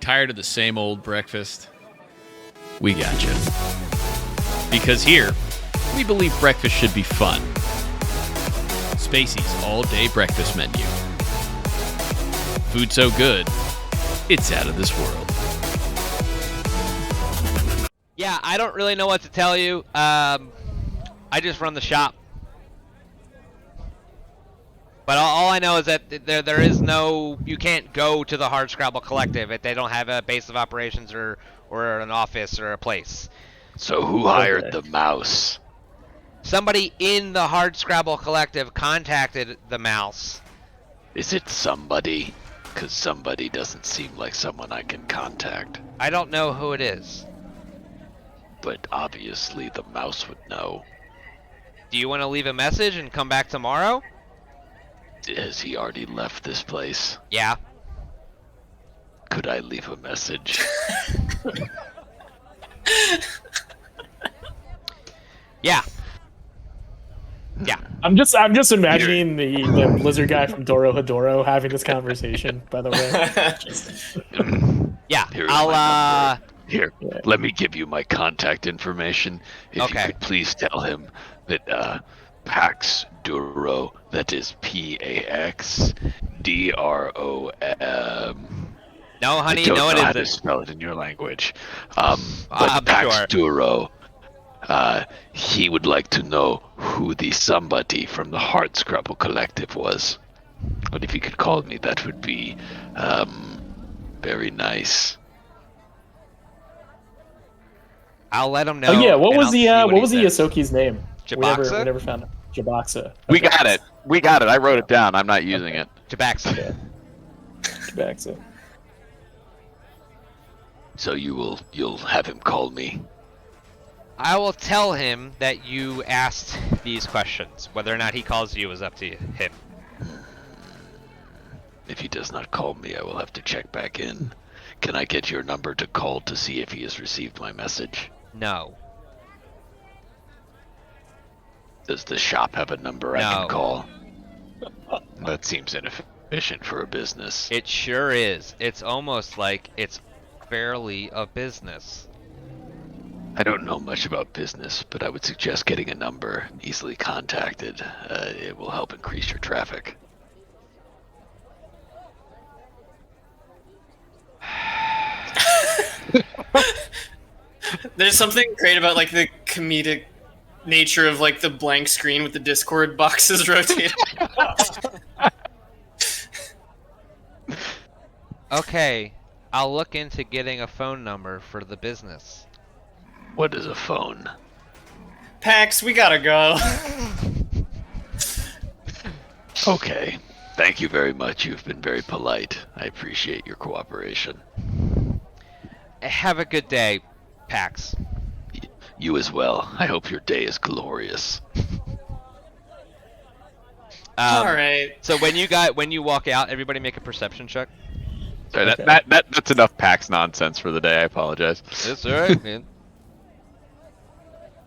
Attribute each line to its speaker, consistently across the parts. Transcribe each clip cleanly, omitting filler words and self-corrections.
Speaker 1: Tired of the same old breakfast? We got you. Because here, we believe breakfast should be fun. Spacey's all-day breakfast menu. Food so good, it's out of this world.
Speaker 2: Yeah, I don't really know what to tell you. I just run the shop. But all I know is that there is no... You can't go to the Hardscrabble Collective if they don't have a base of operations or an office or a place.
Speaker 3: So who hired the mouse?
Speaker 2: Somebody in the Hardscrabble Collective contacted the mouse.
Speaker 3: Is it somebody? Because somebody doesn't seem like someone I can contact.
Speaker 2: I don't know who it is.
Speaker 3: But obviously the mouse would know.
Speaker 2: Do you want to leave a message and come back tomorrow?
Speaker 3: Has he already left this place?
Speaker 2: Yeah.
Speaker 3: Could I leave a message?
Speaker 2: Yeah. Yeah.
Speaker 4: I'm just imagining the Blizzard guy from Doro Hedoro having this conversation, by the way.
Speaker 2: Yeah.
Speaker 3: Here's
Speaker 2: I'll
Speaker 3: my number. Here, let me give you my contact information. If you could please tell him that Pax Duro, that is Paxdrom.
Speaker 2: No, honey,
Speaker 3: I don't
Speaker 2: no, it
Speaker 3: know how to
Speaker 2: isn't.
Speaker 3: spell it in your language.
Speaker 2: I'm
Speaker 3: But Pax
Speaker 2: sure.
Speaker 3: Duro, he would like to know who the somebody from the Hardscrabble Collective was. But if you could call me, that would be very nice.
Speaker 2: I'll let him know.
Speaker 4: Oh yeah, what
Speaker 2: and
Speaker 4: was
Speaker 2: I'll
Speaker 4: the
Speaker 2: see
Speaker 4: what was
Speaker 2: he
Speaker 4: the
Speaker 2: says.
Speaker 4: Yosoki's name?
Speaker 2: Jabaxa?
Speaker 4: We never found it. Jabaxa.
Speaker 5: We got it. We got it. I wrote it down. I'm not using it.
Speaker 2: Jabaxa.
Speaker 4: Okay. Jabaxa.
Speaker 3: So you'll have him call me.
Speaker 2: I will tell him that you asked these questions. Whether or not he calls you is up to him.
Speaker 3: If he does not call me, I will have to check back in. Can I get your number to call to see if he has received my message?
Speaker 2: No.
Speaker 3: Does the shop have a number I
Speaker 2: No.
Speaker 3: can call? That seems inefficient for a business.
Speaker 2: It sure is. It's almost like it's barely a business.
Speaker 3: I don't know much about business, but I would suggest getting a number easily contacted. It will help increase your traffic.
Speaker 6: There's something great about like the comedic nature of like the blank screen with the Discord boxes rotating.
Speaker 2: Okay, I'll look into getting a phone number for the business.
Speaker 3: What is a phone?
Speaker 6: Pax, we gotta go.
Speaker 3: Okay. Thank you very much. You've been very polite. I appreciate your cooperation.
Speaker 2: Have a good day, Pax.
Speaker 3: You as well. I hope your day is glorious.
Speaker 6: All right.
Speaker 2: So when you walk out, everybody make a perception check.
Speaker 5: Sorry,
Speaker 4: Okay.
Speaker 5: that's enough PAX nonsense for the day. I apologize.
Speaker 2: That's alright, man.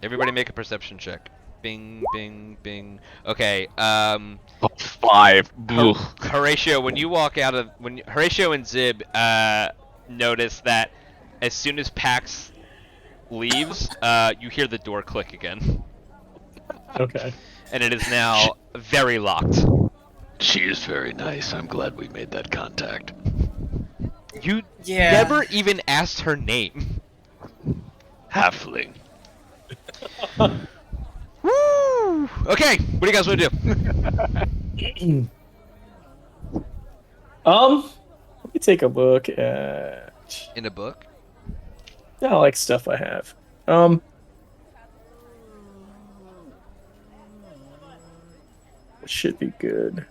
Speaker 2: Everybody make a perception check. Bing, bing, bing. Okay.
Speaker 5: 5.
Speaker 2: Horatio, when you walk out of Horatio and Zib notice that as soon as Pax leaves, you hear the door click again,
Speaker 4: Okay.
Speaker 2: and it is now very locked.
Speaker 3: She is very nice. I'm glad we made that contact.
Speaker 2: You
Speaker 6: Yeah.
Speaker 2: never even asked her name.
Speaker 3: Halfling.
Speaker 2: Woo! Okay, what do you guys want to do?
Speaker 4: Let me take a look at
Speaker 2: In a book?
Speaker 4: like stuff I have. Should be good.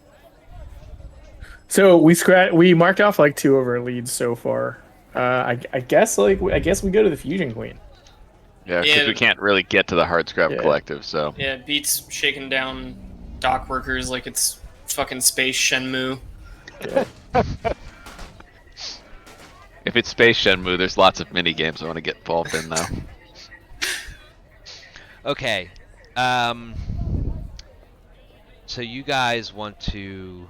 Speaker 4: So we marked off like 2 of our leads so far. I guess we go to the Fusion Queen.
Speaker 5: Yeah, because
Speaker 6: Yeah.
Speaker 5: we can't really get to the Hardscrab
Speaker 4: Yeah.
Speaker 5: Collective, so.
Speaker 6: Yeah, beats shaking down dock workers like it's fucking space Shenmue.
Speaker 4: Yeah.
Speaker 5: If it's Space Shenmue, there's lots of mini games I want to get involved in now.
Speaker 2: Okay. So you guys want to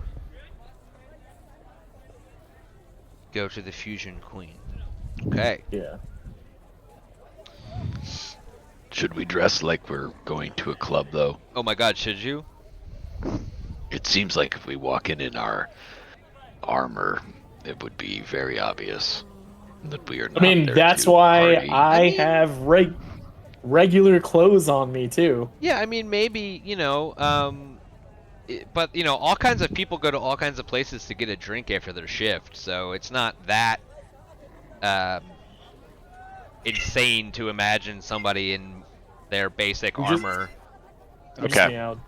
Speaker 2: go to the Fusion Queen. Okay.
Speaker 4: Yeah.
Speaker 3: Should we dress like we're going to a club, though?
Speaker 2: Oh my God, should you?
Speaker 3: It seems like if we walk in our armor, it would be very obvious that we are not
Speaker 4: I mean,
Speaker 3: there
Speaker 4: that's
Speaker 3: to
Speaker 4: why
Speaker 3: party.
Speaker 4: I have regular clothes on me too.
Speaker 2: Yeah, I mean, maybe, but, all kinds of people go to all kinds of places to get a drink after their shift, so it's not that insane to imagine somebody in their basic
Speaker 4: Just-
Speaker 2: armor.
Speaker 4: Just
Speaker 5: Okay.
Speaker 4: me out.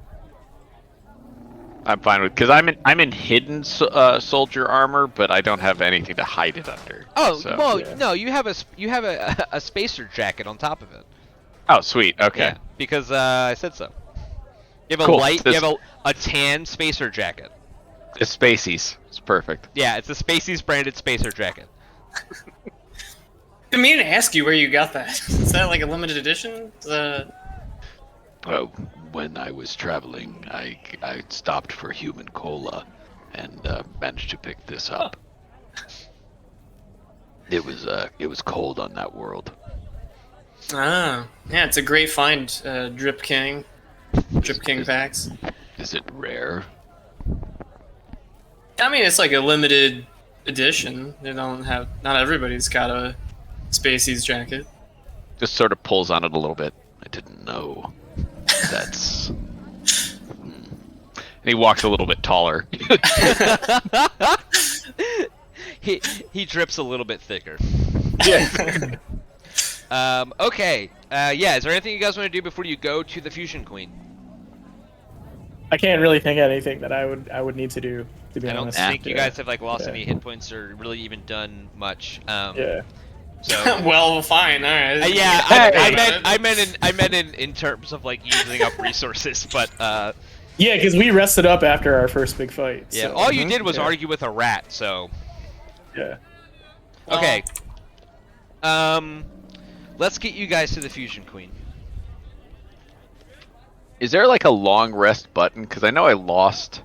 Speaker 5: I'm fine with because I'm in hidden soldier armor, but I don't have anything to hide it under.
Speaker 2: Oh,
Speaker 5: so.
Speaker 2: well,
Speaker 4: Yeah.
Speaker 2: no, you have a spacer jacket on top of it.
Speaker 5: Oh, sweet. Okay.
Speaker 2: Yeah, because I said so. You have a
Speaker 5: Cool.
Speaker 2: light,
Speaker 5: This-
Speaker 2: you have a tan spacer jacket.
Speaker 5: It's Spaceys. It's perfect.
Speaker 2: Yeah, it's a Spaceys branded spacer jacket.
Speaker 6: I mean to ask you where you got that. Is that like a limited edition?
Speaker 3: Oh, when I was traveling, I stopped for human cola and managed to pick this up. It was cold on that world.
Speaker 6: Ah, yeah, it's a great find, Drip King packs.
Speaker 3: Is it rare?
Speaker 6: I mean, it's like a limited edition. They don't have. Not everybody's got a Spacey's jacket.
Speaker 5: Just sort of pulls on it a little bit.
Speaker 3: I didn't know. That's
Speaker 5: And he walks a little bit taller.
Speaker 2: He drips a little bit thicker.
Speaker 5: Yeah.
Speaker 2: Okay. Yeah. Is there anything you guys want to do before you go to the Fusion Queen?
Speaker 4: I can't really think of anything that I would need to do. To be
Speaker 2: I don't
Speaker 4: honest.
Speaker 2: think you
Speaker 4: Yeah.
Speaker 2: guys have lost
Speaker 4: Yeah.
Speaker 2: any hit points or really even done much.
Speaker 4: Yeah.
Speaker 2: So.
Speaker 6: Well, fine, all right.
Speaker 2: Yeah,
Speaker 6: Hey.
Speaker 2: I meant in terms of using up resources, but
Speaker 4: Yeah, because we rested up after our first big fight.
Speaker 2: yeah,
Speaker 4: so-
Speaker 2: all you did was
Speaker 4: Yeah.
Speaker 2: argue with a rat. So
Speaker 4: Yeah.
Speaker 2: okay, let's get you guys to the Fusion Queen.
Speaker 5: Is there a long rest button? Because I know I lost.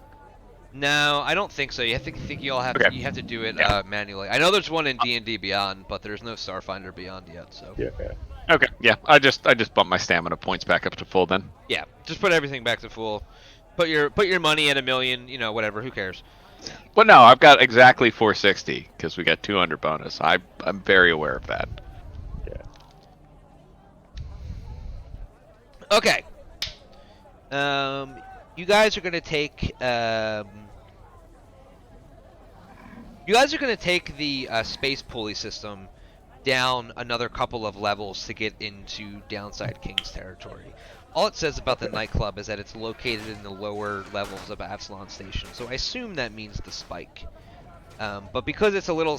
Speaker 2: No, I don't think so. You have to think you all have
Speaker 5: Okay.
Speaker 2: you have to do it
Speaker 5: Yeah.
Speaker 2: manually. I know there's one in D&D Beyond, but there's no Starfinder Beyond yet. So
Speaker 4: Yeah.
Speaker 5: Okay. Yeah. I just bumped my stamina points back up to full then.
Speaker 2: yeah, just put everything back to full. Put your money at 1,000,000. Whatever. Who cares?
Speaker 5: Well, no, I've got exactly 460 because we got 200 bonus. I'm very aware of that.
Speaker 4: Yeah.
Speaker 2: Okay. You guys are gonna take the space pulley system down another couple of levels to get into Downside King's territory. All it says about the nightclub is that it's located in the lower levels of Absalom Station, so I assume that means the Spike. But because it's a little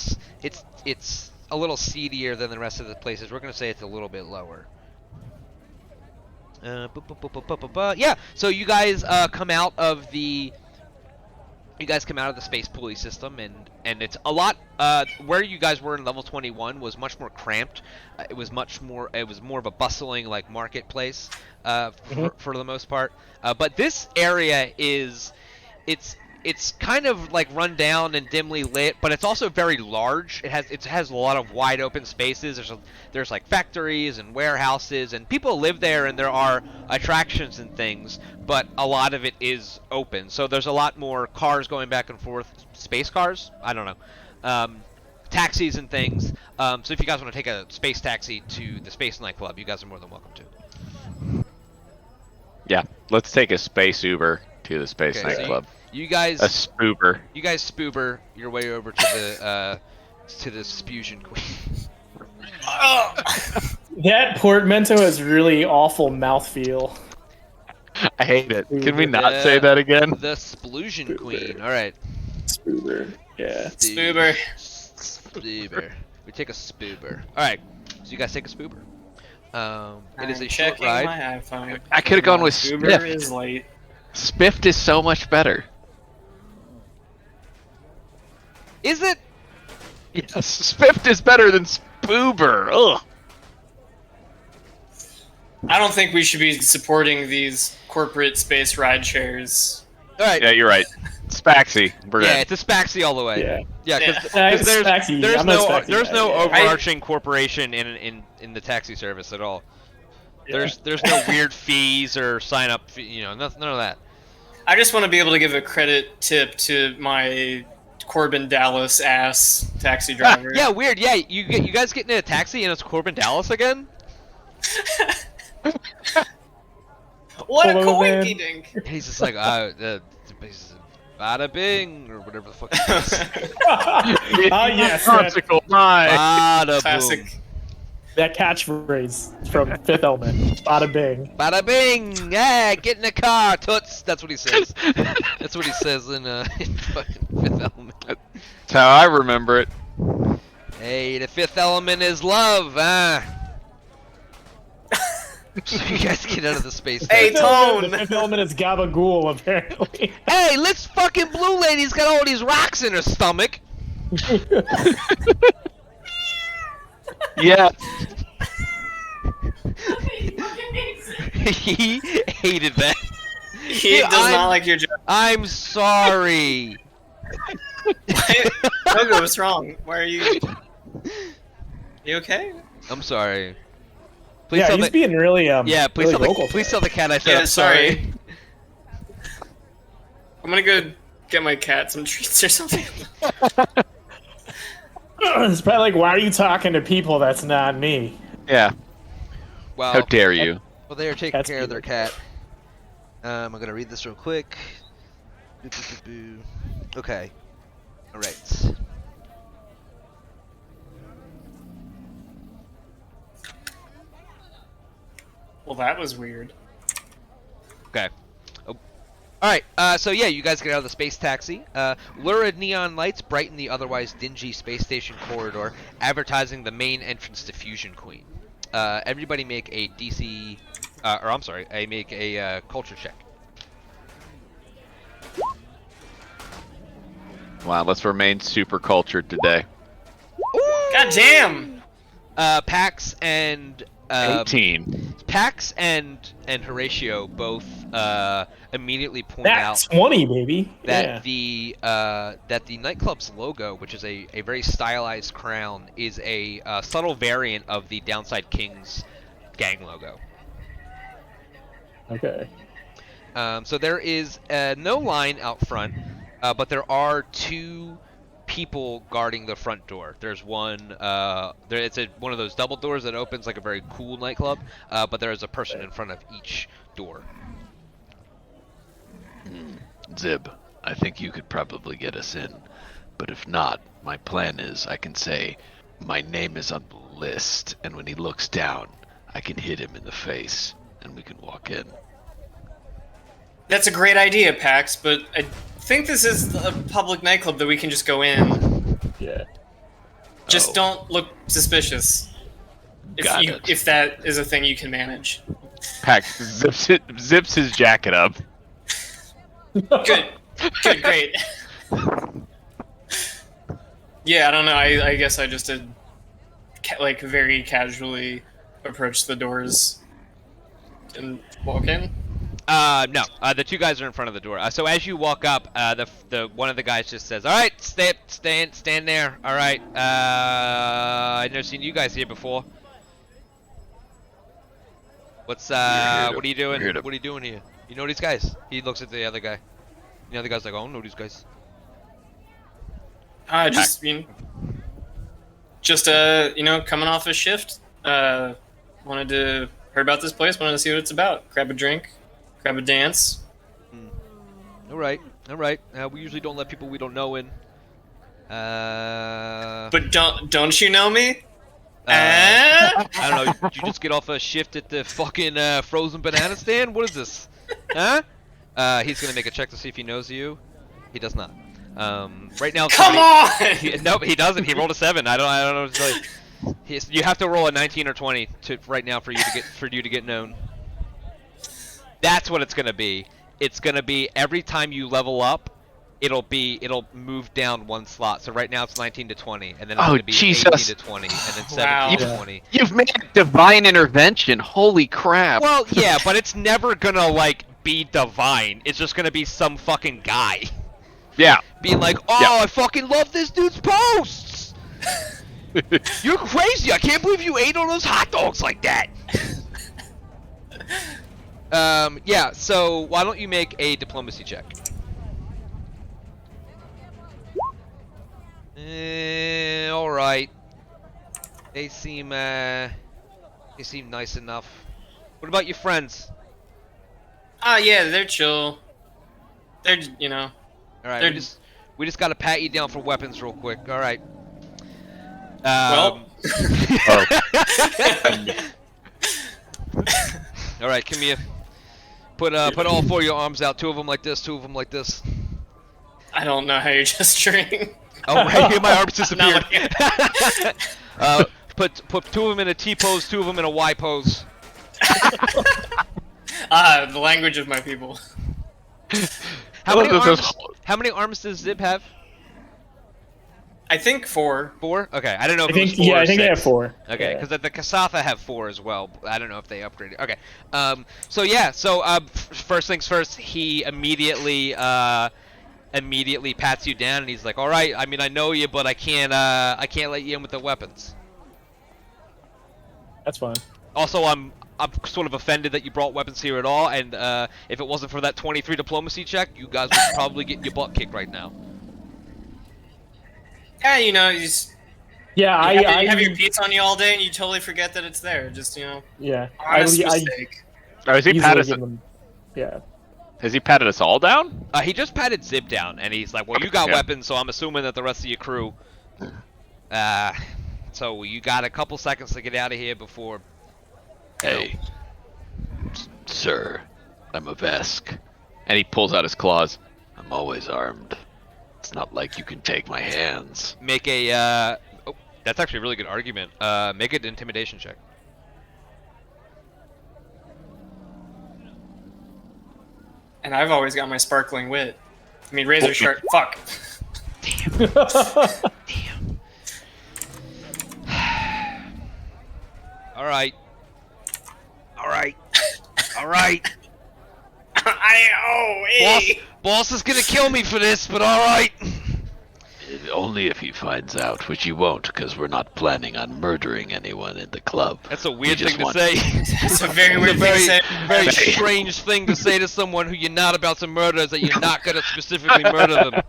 Speaker 2: seedier than the rest of the places, we're gonna say it's a little bit lower. Yeah, so you guys come out of the space pulley system, and it's a lot where you guys were in level 21 was much more cramped. It was more of a bustling marketplace for the most part. But this area it's kind of run down and dimly lit, but it's also very large. It has a lot of wide open spaces. There's factories and warehouses, and people live there, and there are attractions and things, but a lot of it is open. So there's a lot more cars going back and forth, space cars. I don't know, taxis and things. So if you guys want to take a space taxi to the space nightclub, you guys are more than welcome to.
Speaker 5: Yeah. Let's take a space Uber to the space
Speaker 2: Okay, so
Speaker 5: nightclub.
Speaker 2: You guys.
Speaker 5: A spoober.
Speaker 2: You guys spoober your way over to the Fusion Queen.
Speaker 4: That portmanteau has really awful mouthfeel.
Speaker 5: I hate it. Can we not say that again?
Speaker 2: The Splusion Queen. All right.
Speaker 4: Spoober. Yeah.
Speaker 6: Spoober.
Speaker 2: Spoober. We take a spoober. All right. So you guys take a spoober. It is a short
Speaker 6: Checking
Speaker 2: ride.
Speaker 6: my iPhone.
Speaker 5: I could have gone with
Speaker 6: Spoober
Speaker 5: Spiffed.
Speaker 6: is late.
Speaker 5: Spiffed is so much better.
Speaker 2: Is it?
Speaker 5: Yes, Spiffed is better than Spoober. Ugh.
Speaker 6: I don't think we should be supporting these corporate space ride shares.
Speaker 2: All right.
Speaker 5: Yeah, you're right. Spaxy. We're
Speaker 2: Yeah,
Speaker 5: in.
Speaker 2: it's a Spaxy all the way.
Speaker 4: Yeah.
Speaker 2: Yeah,
Speaker 6: Yeah.
Speaker 2: because
Speaker 4: Taxi.
Speaker 2: there's
Speaker 4: I'm not
Speaker 2: no
Speaker 4: expecting
Speaker 2: there's
Speaker 4: that,
Speaker 2: no
Speaker 4: yeah.
Speaker 2: overarching corporation in the taxi service at all.
Speaker 4: Yeah.
Speaker 2: There's no weird fees or sign up none of that.
Speaker 6: I just want to be able to give a credit tip to my Corbin Dallas ass taxi driver.
Speaker 2: Yeah, weird. Yeah, you guys get in a taxi and it's Corbin Dallas again?
Speaker 6: What a
Speaker 4: Hello, man.
Speaker 6: coinky dink!
Speaker 2: And he's just like, bada bing or whatever the fuck. It is.
Speaker 4: Ah, yes. That,
Speaker 5: Consequence line.
Speaker 2: Bada boom.
Speaker 6: Classic.
Speaker 4: that catchphrase from Fifth Element. Bada bing.
Speaker 2: Bada bing! Yeah, get in the car, toots. That's what he says. That's what he says in fucking Fifth Element.
Speaker 5: That's how I remember it.
Speaker 2: Hey, the Fifth Element is love, So you guys get out of the space.
Speaker 6: Hey,
Speaker 2: taxi.
Speaker 6: Tone!
Speaker 4: The Fifth Element is Gabagool, apparently.
Speaker 2: Hey, this fucking blue lady's got all these rocks in her stomach.
Speaker 5: Yeah.
Speaker 2: He hated that.
Speaker 6: He does not like your joke.
Speaker 2: I'm sorry.
Speaker 6: Togo, what's wrong? Why are you... You okay?
Speaker 2: I'm sorry. Please
Speaker 4: Yeah,
Speaker 2: tell
Speaker 4: he's
Speaker 2: the
Speaker 4: being really
Speaker 2: please
Speaker 4: really vocal
Speaker 2: please
Speaker 4: today.
Speaker 2: tell the cat I said
Speaker 6: Yeah,
Speaker 2: I'm sorry.
Speaker 6: I'm gonna go get my cat some treats or something.
Speaker 4: It's probably like, why are you talking to people? That's not me.
Speaker 5: Yeah.
Speaker 2: Wow.
Speaker 5: How dare you?
Speaker 2: Well, they are taking
Speaker 4: Cat's
Speaker 2: care of their
Speaker 4: beautiful.
Speaker 2: cat. I'm gonna read this real quick. Okay. All right.
Speaker 6: Well, that was weird.
Speaker 2: Okay. Oh. All right. So yeah, you guys get out of the space taxi. Lurid neon lights brighten the otherwise dingy space station corridor, advertising the main entrance to Fusion Queen. Everybody make a DC, or I'm sorry, I make a culture check.
Speaker 5: Wow, let's remain super cultured today.
Speaker 6: God damn!
Speaker 2: Pax and
Speaker 5: 18.
Speaker 2: Pax and Horatio both immediately point
Speaker 4: That's
Speaker 2: out
Speaker 4: 20, baby.
Speaker 2: that
Speaker 4: Yeah.
Speaker 2: the nightclub's logo, which is a very stylized crown, is a subtle variant of the Downside Kings gang logo.
Speaker 4: Okay.
Speaker 2: So there is no line out front, but there are two people guarding the front door. There's one. It's one of those double doors that opens like a very cool nightclub, but there is a person in front of each door.
Speaker 3: Zib, I think you could probably get us in. But if not, my plan is I can say, my name is on the list, and when he looks down, I can hit him in the face, and we can walk in.
Speaker 6: That's a great idea, Pax, but I think this is a public nightclub that we can just go in.
Speaker 4: Yeah.
Speaker 6: Just
Speaker 3: Oh.
Speaker 6: don't look suspicious.
Speaker 3: Got it.
Speaker 6: If that is a thing you can manage.
Speaker 5: Pax zips his jacket up.
Speaker 6: Good. Good, great. Yeah, I don't know. I guess I just did, very casually approach the doors and walk in.
Speaker 2: No. The two guys are in front of the door. So as you walk up, the one of the guys just says, "All right, stand there. All right. I've never seen you guys here before. What's
Speaker 3: here to-
Speaker 2: what are you doing?
Speaker 3: we're here to-
Speaker 2: What are you doing here? You know these guys?" He looks at the other guy. The other guy's like, "I don't know these guys."
Speaker 6: Coming off a shift. Wanted to heard about this place. Wanted to see what it's about. Grab a drink, grab a dance.
Speaker 2: All right. We usually don't let people we don't know in.
Speaker 6: But don't you know me?
Speaker 2: I don't know. Did you just get off a shift at the fucking frozen banana stand? What is this? Huh? He's gonna make a check to see if he knows you. He does not. Right now.
Speaker 6: Come on!
Speaker 2: Nope, he doesn't. He rolled a 7. I don't know what to tell you. You have to roll a 19 or 20 right now for you to get known. That's what it's gonna be. It's gonna be every time you level up, it'll move down one slot. So right now it's 19 to 20, and then it's gonna be
Speaker 5: Jesus.
Speaker 2: 18 to 20, and then 17
Speaker 6: Wow.
Speaker 2: to 20.
Speaker 5: You've made a divine intervention. Holy crap.
Speaker 2: Well, yeah, but it's never gonna be divine. It's just gonna be some fucking guy.
Speaker 5: Yeah.
Speaker 2: being like, "Oh,
Speaker 5: Yeah.
Speaker 2: I fucking love this dude's posts. You're crazy! I can't believe you ate all those hot dogs like that." Yeah. So why don't you make a diplomacy check? All right. They seem nice enough. What about your friends?
Speaker 6: Yeah, they're chill. They're, you know.
Speaker 2: All right,
Speaker 6: They're-
Speaker 2: we just gotta pat you down for weapons real quick. All right.
Speaker 6: Well.
Speaker 2: All right, come here. Put all four of your arms out. Two of them like this. Two of them like this.
Speaker 6: I don't know how you're gesturing.
Speaker 2: Oh, right here, my arms disappeared.
Speaker 6: Not
Speaker 2: Put two of them in a T pose. Two of them in a Y pose.
Speaker 6: the language of my people.
Speaker 2: How many
Speaker 5: This is-
Speaker 2: arms? How many arms does Zib have?
Speaker 6: I think 4.
Speaker 2: 4. Okay, I don't know if
Speaker 4: I think
Speaker 2: it was 4 or
Speaker 4: I think they have
Speaker 2: 6.
Speaker 4: 4.
Speaker 2: Okay,
Speaker 4: Yeah.
Speaker 2: because the Kasatha have 4 as well. I don't know if they upgraded. Okay. So yeah. So first things first, he immediately pats you down, and he's like, "All right. I mean, I know you, but I can't let you in with the weapons."
Speaker 4: That's fine.
Speaker 2: Also, I'm sort of offended that you brought weapons here at all, and if it wasn't for that 23 diplomacy check, you guys would probably get your butt kicked right now.
Speaker 6: Yeah, you know, you just
Speaker 4: Yeah,
Speaker 6: you
Speaker 4: I
Speaker 6: have your pizza on you all day and you totally forget that it's there. Just, you know,
Speaker 4: yeah.
Speaker 6: honest
Speaker 4: I
Speaker 6: mistake.
Speaker 5: Oh, has he
Speaker 4: easily
Speaker 5: patted us?
Speaker 4: give them. Yeah.
Speaker 5: Has he patted us all down?
Speaker 2: He just patted Zib down, and he's like, "Well, you got
Speaker 5: Yeah.
Speaker 2: weapons, so I'm assuming that the rest of your crew." So you got a couple seconds to get out of here before.
Speaker 3: Hey, sir, I'm a Vesk.
Speaker 5: And he pulls out his claws.
Speaker 3: I'm always armed. It's not like you can take my hands.
Speaker 2: Make a. Oh, that's actually a really good argument. Make an intimidation check.
Speaker 6: And I've always got my sparkling wit. I mean, razor sharp. Fuck.
Speaker 2: Damn. All right. All right. All right.
Speaker 6: Hey.
Speaker 2: Boss is gonna kill me for this, but all right.
Speaker 3: Only if he finds out, which he won't, because we're not planning on murdering anyone in the club.
Speaker 2: That's a
Speaker 3: We
Speaker 2: weird
Speaker 3: just
Speaker 2: thing to
Speaker 3: want-
Speaker 2: say.
Speaker 6: That's a very weird
Speaker 2: It's a
Speaker 6: thing to say.
Speaker 2: very strange thing to say to someone who you're not about to murder, is that you're not gonna specifically murder them.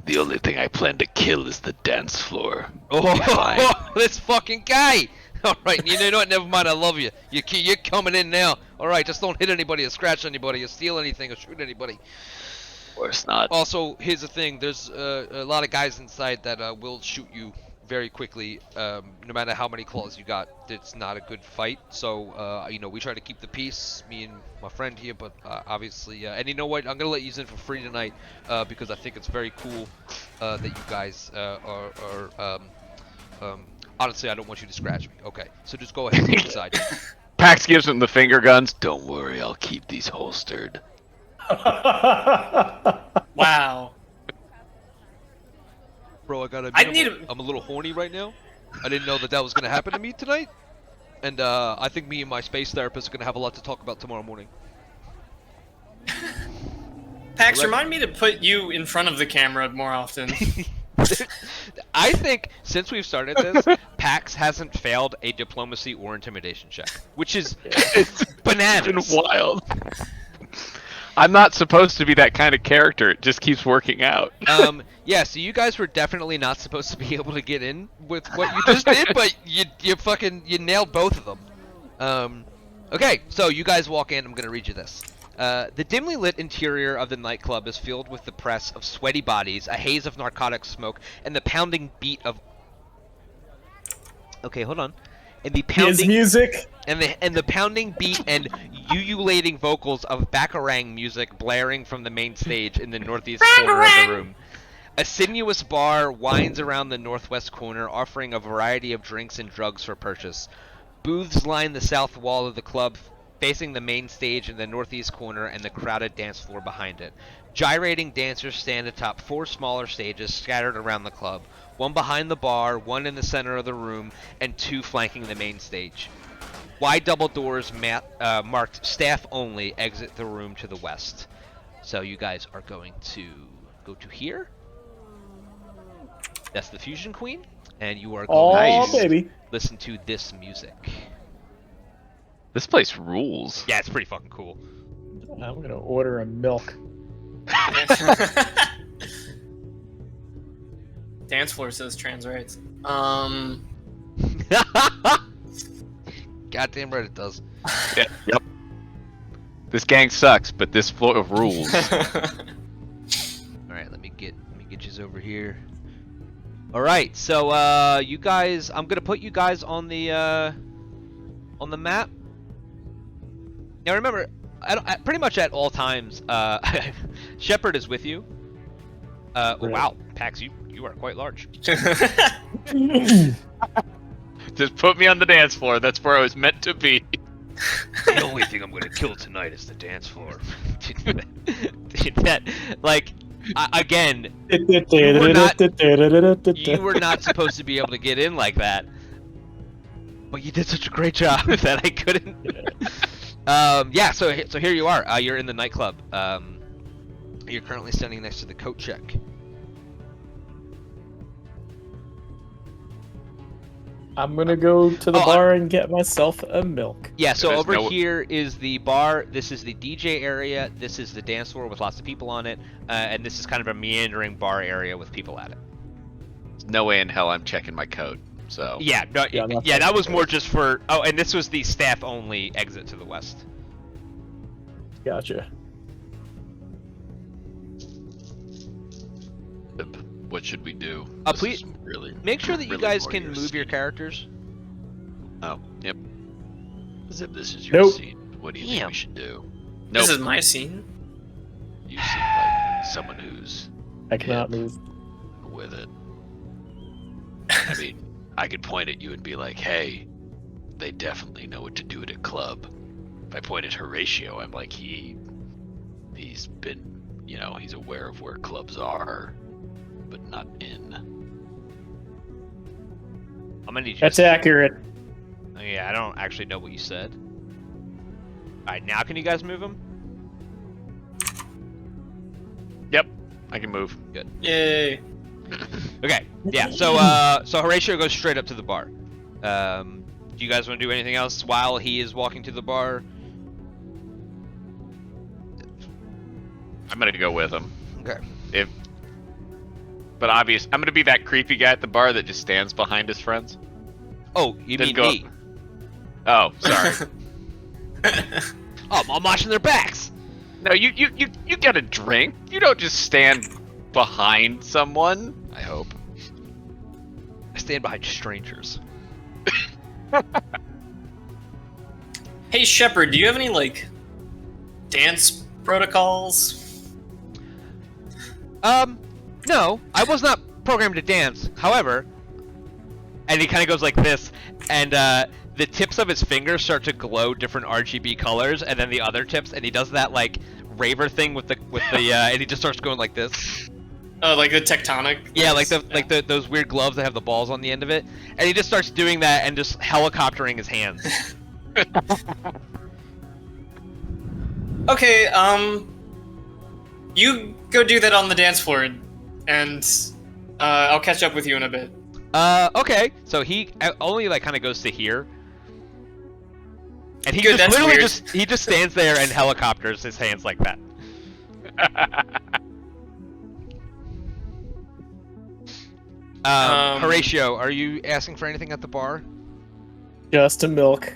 Speaker 3: The only thing I plan to kill is the dance floor.
Speaker 2: Oh,
Speaker 3: Be fine.
Speaker 2: this fucking guy! All right, you know what? Never mind. I love you. You're coming in now. All right, just don't hit anybody or scratch anybody or steal anything or shoot anybody.
Speaker 3: Of course not.
Speaker 2: Also, here's the thing. There's a lot of guys inside that will shoot you very quickly. No matter how many claws you got, it's not a good fight. So, you know, we try to keep the peace, me and my friend here. But obviously, and you know what? I'm gonna let you in for free tonight because I think it's very cool that you guys are. Honestly, I don't want you to scratch me. Okay, so just go ahead and take inside.
Speaker 5: Pax gives him the finger guns.
Speaker 3: Don't worry, I'll keep these holstered.
Speaker 6: Wow.
Speaker 2: Bro, I gotta
Speaker 6: I
Speaker 2: admit,
Speaker 6: need
Speaker 2: I'm a little horny right now. I didn't know that was gonna happen to me tonight. And I think me and my space therapist are gonna have a lot to talk about tomorrow morning.
Speaker 6: Pax,
Speaker 2: Right.
Speaker 6: remind me to put you in front of the camera more often.
Speaker 2: I think since we've started this, Pax hasn't failed a diplomacy or intimidation check, which is
Speaker 5: It's
Speaker 2: bananas.
Speaker 5: been wild. I'm not supposed to be that kind of character. It just keeps working out.
Speaker 2: Yeah, so you guys were definitely not supposed to be able to get in with what you just did, but you nailed both of them. Okay, so you guys walk in. I'm gonna read you this. The dimly lit interior of the nightclub is filled with the press of sweaty bodies, a haze of narcotic smoke, and the pounding beat of. Okay, hold on. And the
Speaker 4: His
Speaker 2: pounding
Speaker 4: music.
Speaker 2: and the pounding beat and ululating vocals of Bakarang music blaring from the main stage in the northeast corner of the room. A sinuous bar winds around the northwest corner, offering a variety of drinks and drugs for purchase. Booths line the south wall of the club, facing the main stage in the northeast corner and the crowded dance floor behind it. Gyrating dancers stand atop 4 smaller stages scattered around the club, one behind the bar, one in the center of the room, and 2 flanking the main stage. Wide double doors marked staff only exit the room to the west. So you guys are going to go to here. That's the Fusion Queen, and you are going
Speaker 4: Oh,
Speaker 2: to
Speaker 4: baby.
Speaker 2: listen to this music.
Speaker 5: This place rules.
Speaker 2: Yeah, it's pretty fucking cool.
Speaker 4: I'm going to order a milk.
Speaker 6: Dance floor says trans rights.
Speaker 2: Goddamn right it does.
Speaker 5: Yeah, yep. This gang sucks, but this floor rules.
Speaker 2: All right, let me get you over here. All right, so you guys, I'm gonna put you guys on the map. Now remember, pretty much at all times, Shepard is with you. Oh, wow, Pax, you are quite large.
Speaker 5: Just put me on the dance floor. That's where I was meant to be.
Speaker 2: The only thing I'm gonna kill tonight is the dance floor. That, like, again, you were not supposed to be able to get in like that, but you did such a great job that I couldn't. Yeah. So here you are. You're in the nightclub. You're currently standing next to the coat check.
Speaker 4: I'm gonna go to the bar and get myself a milk.
Speaker 2: Yeah, so
Speaker 5: There's
Speaker 2: over
Speaker 5: no-
Speaker 2: here is the bar, this is the DJ area, this is the dance floor with lots of people on it, and this is kind of a meandering bar area with people at it.
Speaker 5: No way in hell I'm checking my coat. So
Speaker 2: Yeah, no,
Speaker 4: Yeah, I'm not
Speaker 2: yeah, that
Speaker 4: checking
Speaker 2: was more
Speaker 4: it.
Speaker 2: just for, oh, and this was the staff-only exit to the west.
Speaker 4: Gotcha.
Speaker 3: What should we do?
Speaker 2: Please
Speaker 3: This is really
Speaker 2: Make sure that you
Speaker 3: really
Speaker 2: guys
Speaker 3: more
Speaker 2: can
Speaker 3: your
Speaker 2: move your
Speaker 3: scene.
Speaker 2: characters.
Speaker 3: Oh, yep. Zip, this is your
Speaker 4: Nope.
Speaker 3: scene. What do you
Speaker 2: Damn.
Speaker 3: think we should do?
Speaker 6: This
Speaker 5: Nope.
Speaker 6: is my scene.
Speaker 3: You seem like someone who's
Speaker 4: I cannot move.
Speaker 3: with it. I mean, I could point at you and be like, hey, they definitely know what to do at a club. If I point at Horatio, I'm like, he's been, he's aware of where clubs are, but not in.
Speaker 2: I'm gonna need you
Speaker 4: That's
Speaker 2: to...
Speaker 4: accurate.
Speaker 2: Oh, yeah, I don't actually know what you said. Alright, now can you guys move them?
Speaker 5: Yep, I can move.
Speaker 6: Yay.
Speaker 2: Okay, yeah, so Horatio goes straight up to the bar. Do you guys want to do anything else while he is walking to the bar?
Speaker 5: I'm gonna go with him.
Speaker 2: Okay.
Speaker 5: But I'm gonna be that creepy guy at the bar that just stands behind his friends.
Speaker 2: Oh, you
Speaker 5: Then
Speaker 2: mean
Speaker 5: go-
Speaker 2: me?
Speaker 5: Oh, sorry.
Speaker 2: Oh, I'm watching their backs!
Speaker 5: No, you get a drink. You don't just stand behind someone. I hope.
Speaker 2: I stand behind strangers.
Speaker 6: Hey Shepard, do you have any dance protocols?
Speaker 2: No, I was not programmed to dance. However, and he kind of goes like this, and the tips of his fingers start to glow different RGB colors, and then the other tips, and he does that raver thing with the and he just starts going like this.
Speaker 6: Oh, like the tectonic.
Speaker 2: Yeah,
Speaker 6: things?
Speaker 2: those weird gloves that have the balls on the end of it, and he just starts doing that and just helicoptering his hands.
Speaker 6: Okay, you go do that on the dance floor, and I'll catch up with you in a bit.
Speaker 2: Okay, so he only kind of goes to here, and he
Speaker 6: Good,
Speaker 2: just
Speaker 6: that's
Speaker 2: literally
Speaker 6: weird.
Speaker 2: he just stands there and helicopters his hands like that. Horatio, are you asking for anything at the bar?
Speaker 4: Just a milk.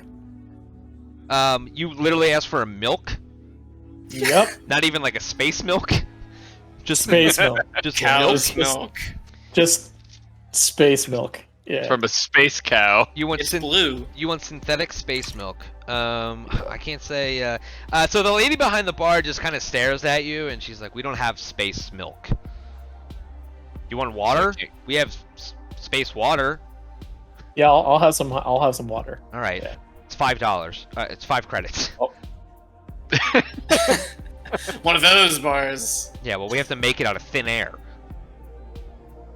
Speaker 2: You literally asked for a milk,
Speaker 4: Yep.
Speaker 2: not even like a space milk. Just
Speaker 4: Space milk.
Speaker 2: Just
Speaker 6: Cow's
Speaker 2: milk.
Speaker 6: milk.
Speaker 4: Just space milk. Yeah.
Speaker 5: From a space cow.
Speaker 2: You want
Speaker 6: It's blue.
Speaker 2: You want synthetic space milk. I can't say. So the lady behind the bar just kind of stares at you, and she's like, "We don't have space milk. You want water?
Speaker 5: Okay.
Speaker 2: We have space water.
Speaker 4: Yeah, I'll have some. I'll have some water.
Speaker 2: All right,
Speaker 4: Yeah.
Speaker 2: it's $5. It's 5 credits.
Speaker 6: One of those bars.
Speaker 2: Yeah, well, we have to make it out of thin air.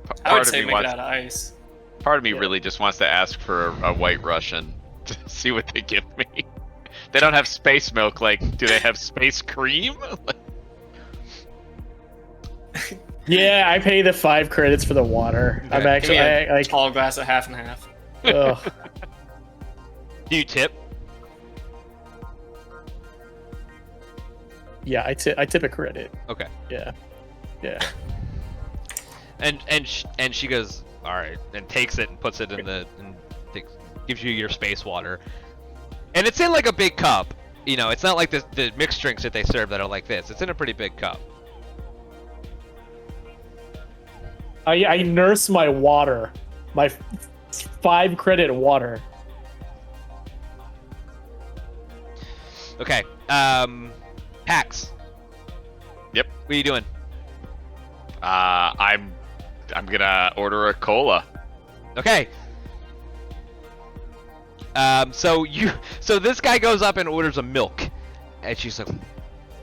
Speaker 6: I would
Speaker 5: Part of
Speaker 6: say
Speaker 5: me
Speaker 6: make it
Speaker 5: wants-
Speaker 6: out of ice.
Speaker 5: Part of me
Speaker 4: Yeah.
Speaker 5: really just wants to ask for a white Russian to see what they give me. They don't have space milk. Do they have space cream?
Speaker 4: Yeah, I pay the 5 credits for the water.
Speaker 2: Okay.
Speaker 4: I'm actually
Speaker 6: Give me a
Speaker 4: like,
Speaker 6: tall glass of half and half.
Speaker 4: ugh.
Speaker 2: Do you tip?
Speaker 4: Yeah, I tip a credit.
Speaker 2: Okay.
Speaker 4: Yeah.
Speaker 2: And she goes, all right, and takes it and puts it in gives you your space water, and it's in like a big cup. You know, it's not like the mixed drinks that they serve that are like this. It's in a pretty big cup.
Speaker 4: I nurse my water, my 5 credit water.
Speaker 2: Okay. Pax.
Speaker 5: Yep.
Speaker 2: What are you doing?
Speaker 5: I'm gonna order a cola.
Speaker 2: Okay. So this guy goes up and orders a milk, and she's like,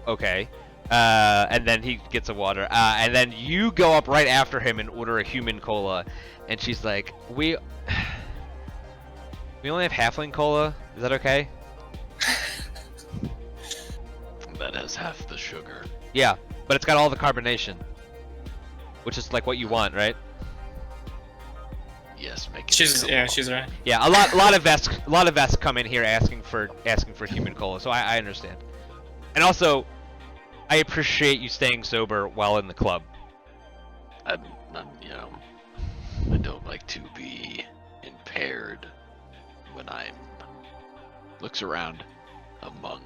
Speaker 2: okay. And then he gets a water. And then you go up right after him and order a human cola, and she's like, we only have halfling cola. Is that okay?
Speaker 3: That has half the sugar.
Speaker 2: Yeah, but it's got all the carbonation, which is like what you want, right?
Speaker 3: Yes, make it.
Speaker 6: She's right.
Speaker 2: Yeah, a lot of vests come in here asking for human cola, so I understand. And also, I appreciate you staying sober while in the club.
Speaker 3: I'm you know, I don't like to be impaired when I'm looks around among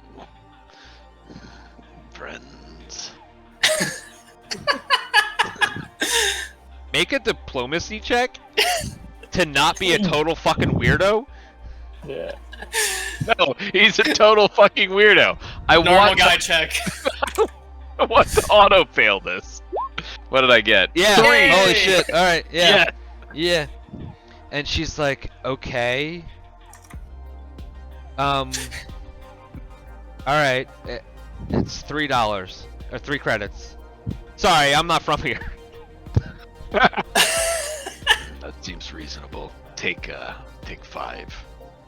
Speaker 3: friends.
Speaker 2: Make a diplomacy check to not be a total fucking weirdo.
Speaker 4: Yeah.
Speaker 5: No, he's a total fucking weirdo. I
Speaker 6: Normal
Speaker 5: want
Speaker 6: guy check.
Speaker 5: I want to auto fail this. What did I get?
Speaker 2: Yeah.
Speaker 5: 3.
Speaker 2: Holy shit. All right. Yeah.
Speaker 5: Yeah.
Speaker 2: Yeah. And she's like, okay. All right. It's $3 or 3 credits. Sorry, I'm not from here.
Speaker 3: That seems reasonable. Take 5.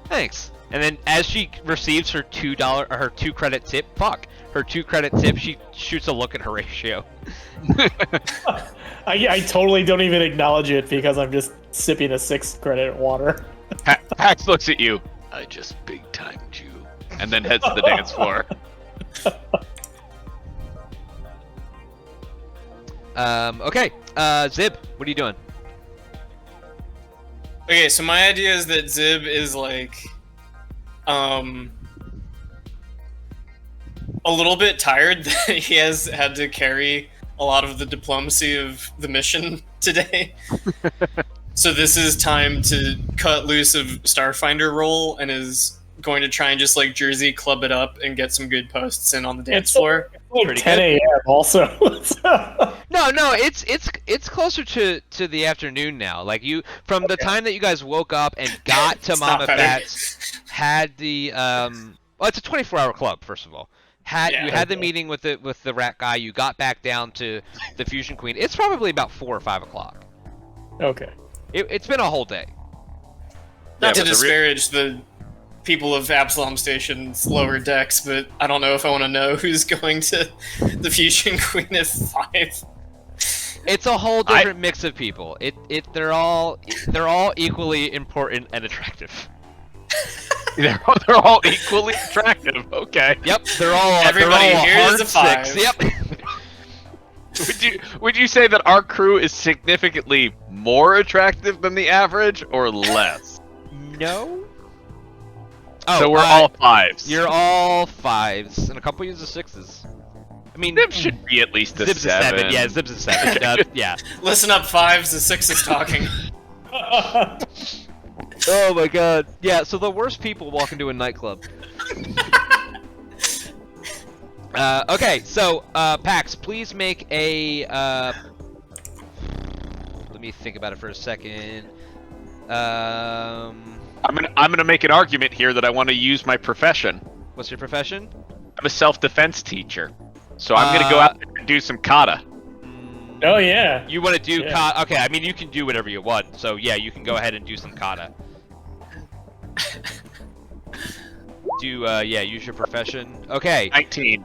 Speaker 2: Thanks. And then as she receives her $2 or her 2 credit tip, her 2 credit tip, she shoots a look at Horatio.
Speaker 4: I totally don't even acknowledge it because I'm just sipping a 6 credit water.
Speaker 5: Pax looks at you
Speaker 3: I just big timed you.
Speaker 5: and then heads to the dance floor.
Speaker 2: Okay. Zib, what are you doing?
Speaker 6: Okay, so my idea is that Zib is like, a little bit tired that he has had to carry a lot of the diplomacy of the mission today. So this is time to cut loose of Starfinder role and is going to try and just like Jersey club it up and get some good posts in on the dance floor.
Speaker 4: Like
Speaker 2: Pretty
Speaker 4: 10 a.m. also.
Speaker 2: No, it's closer to the afternoon now. Like from the time that you guys woke up and got to
Speaker 6: It's
Speaker 2: Mama
Speaker 6: not better.
Speaker 2: Fat's, had the well, it's a 24-hour club first of all.
Speaker 6: Yeah.
Speaker 2: You had the meeting with the rat guy. You got back down to the Fusion Queen. It's probably about 4 or 5 o'clock.
Speaker 4: Okay.
Speaker 2: It's been a whole day.
Speaker 6: Not to
Speaker 5: but the
Speaker 6: disparage the people of Absalom Station's lower decks, but I don't know if I want to know who's going to the Fusion Queen at 5.
Speaker 2: It's a whole different mix of people. They're all equally important and attractive.
Speaker 5: They're all equally attractive. Okay.
Speaker 2: Yep, they're all
Speaker 6: Everybody
Speaker 2: they're all
Speaker 6: here
Speaker 2: hard
Speaker 6: is a 5.
Speaker 2: 6. Yep.
Speaker 5: Would you say that our crew is significantly more attractive than the average, or less?
Speaker 2: No. Oh,
Speaker 5: So we're all 5s.
Speaker 2: You're all 5s, and a couple use the 6s. I mean,
Speaker 5: Zib should be at least a
Speaker 2: Zib's
Speaker 5: 7.
Speaker 2: a 7. Yeah, Zib's a 7. Yeah.
Speaker 6: Listen up, 5s, the 6 is talking.
Speaker 2: Oh my god. Yeah, so the worst people walk into a nightclub. Okay, so Pax, please make a let me think about it for a second.
Speaker 5: I'm gonna make an argument here that I want to use my profession.
Speaker 2: What's your profession?
Speaker 5: I'm a self-defense teacher, so I'm gonna go out there and do some kata.
Speaker 4: Oh yeah.
Speaker 2: You want to do
Speaker 4: Yeah.
Speaker 2: kata? Okay, I mean you can do whatever you want. So yeah, you can go ahead and do some kata. Use your profession. Okay.
Speaker 5: 19.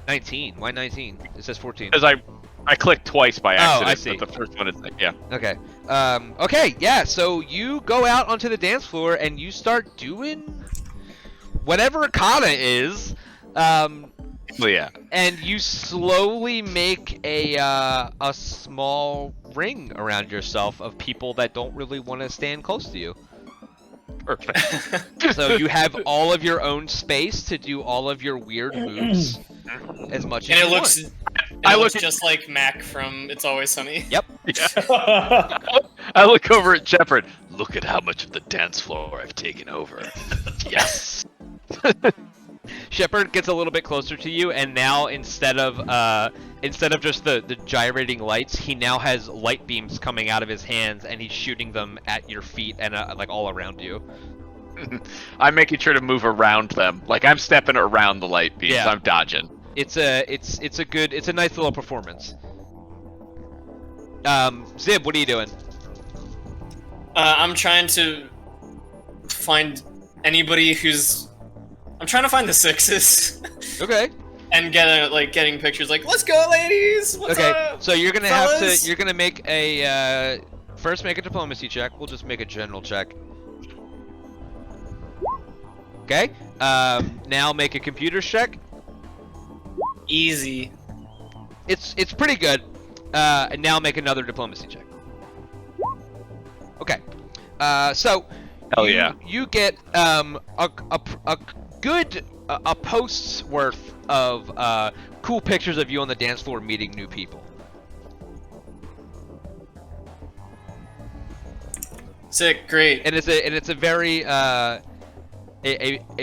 Speaker 2: 19. Why 19? It says 14.
Speaker 5: Because I clicked twice by accident.
Speaker 2: I see.
Speaker 5: But the first one is yeah.
Speaker 2: Okay. Okay, yeah, so you go out onto the dance floor and you start doing whatever Kana is.
Speaker 5: Well, yeah.
Speaker 2: And you slowly make a small ring around yourself of people that don't really want to stand close to you.
Speaker 5: Perfect.
Speaker 2: So you have all of your own space to do all of your weird moves as much as
Speaker 6: And
Speaker 2: you
Speaker 6: it looks,
Speaker 2: want.
Speaker 6: I look just like Mac from It's Always Sunny.
Speaker 2: Yep.
Speaker 5: I look over at Shepard.
Speaker 3: Look at how much of the dance floor I've taken over. Yes.
Speaker 2: Shepard gets a little bit closer to you, and now instead of just the gyrating lights, he now has light beams coming out of his hands, and he's shooting them at your feet and like all around you.
Speaker 5: I'm making sure to move around them. Like I'm stepping around the light beams.
Speaker 2: Yeah.
Speaker 5: I'm dodging.
Speaker 2: It's a nice little performance. Zib, what are you doing?
Speaker 6: I'm trying to find anybody who's. I'm trying to find the sixes.
Speaker 2: Okay.
Speaker 6: And getting pictures like, let's go, ladies. What's
Speaker 2: Okay.
Speaker 6: up?
Speaker 2: So you're gonna
Speaker 6: fellas?
Speaker 2: you're gonna make a first make a diplomacy check. We'll just make a general check. Okay. Now make a computer check.
Speaker 6: Easy.
Speaker 2: It's pretty good. And now make another diplomacy check. Okay. So
Speaker 5: Hell yeah.
Speaker 2: you get a good a post's worth of cool pictures of you on the dance floor meeting new people.
Speaker 6: Sick. Great.
Speaker 2: And it's a very a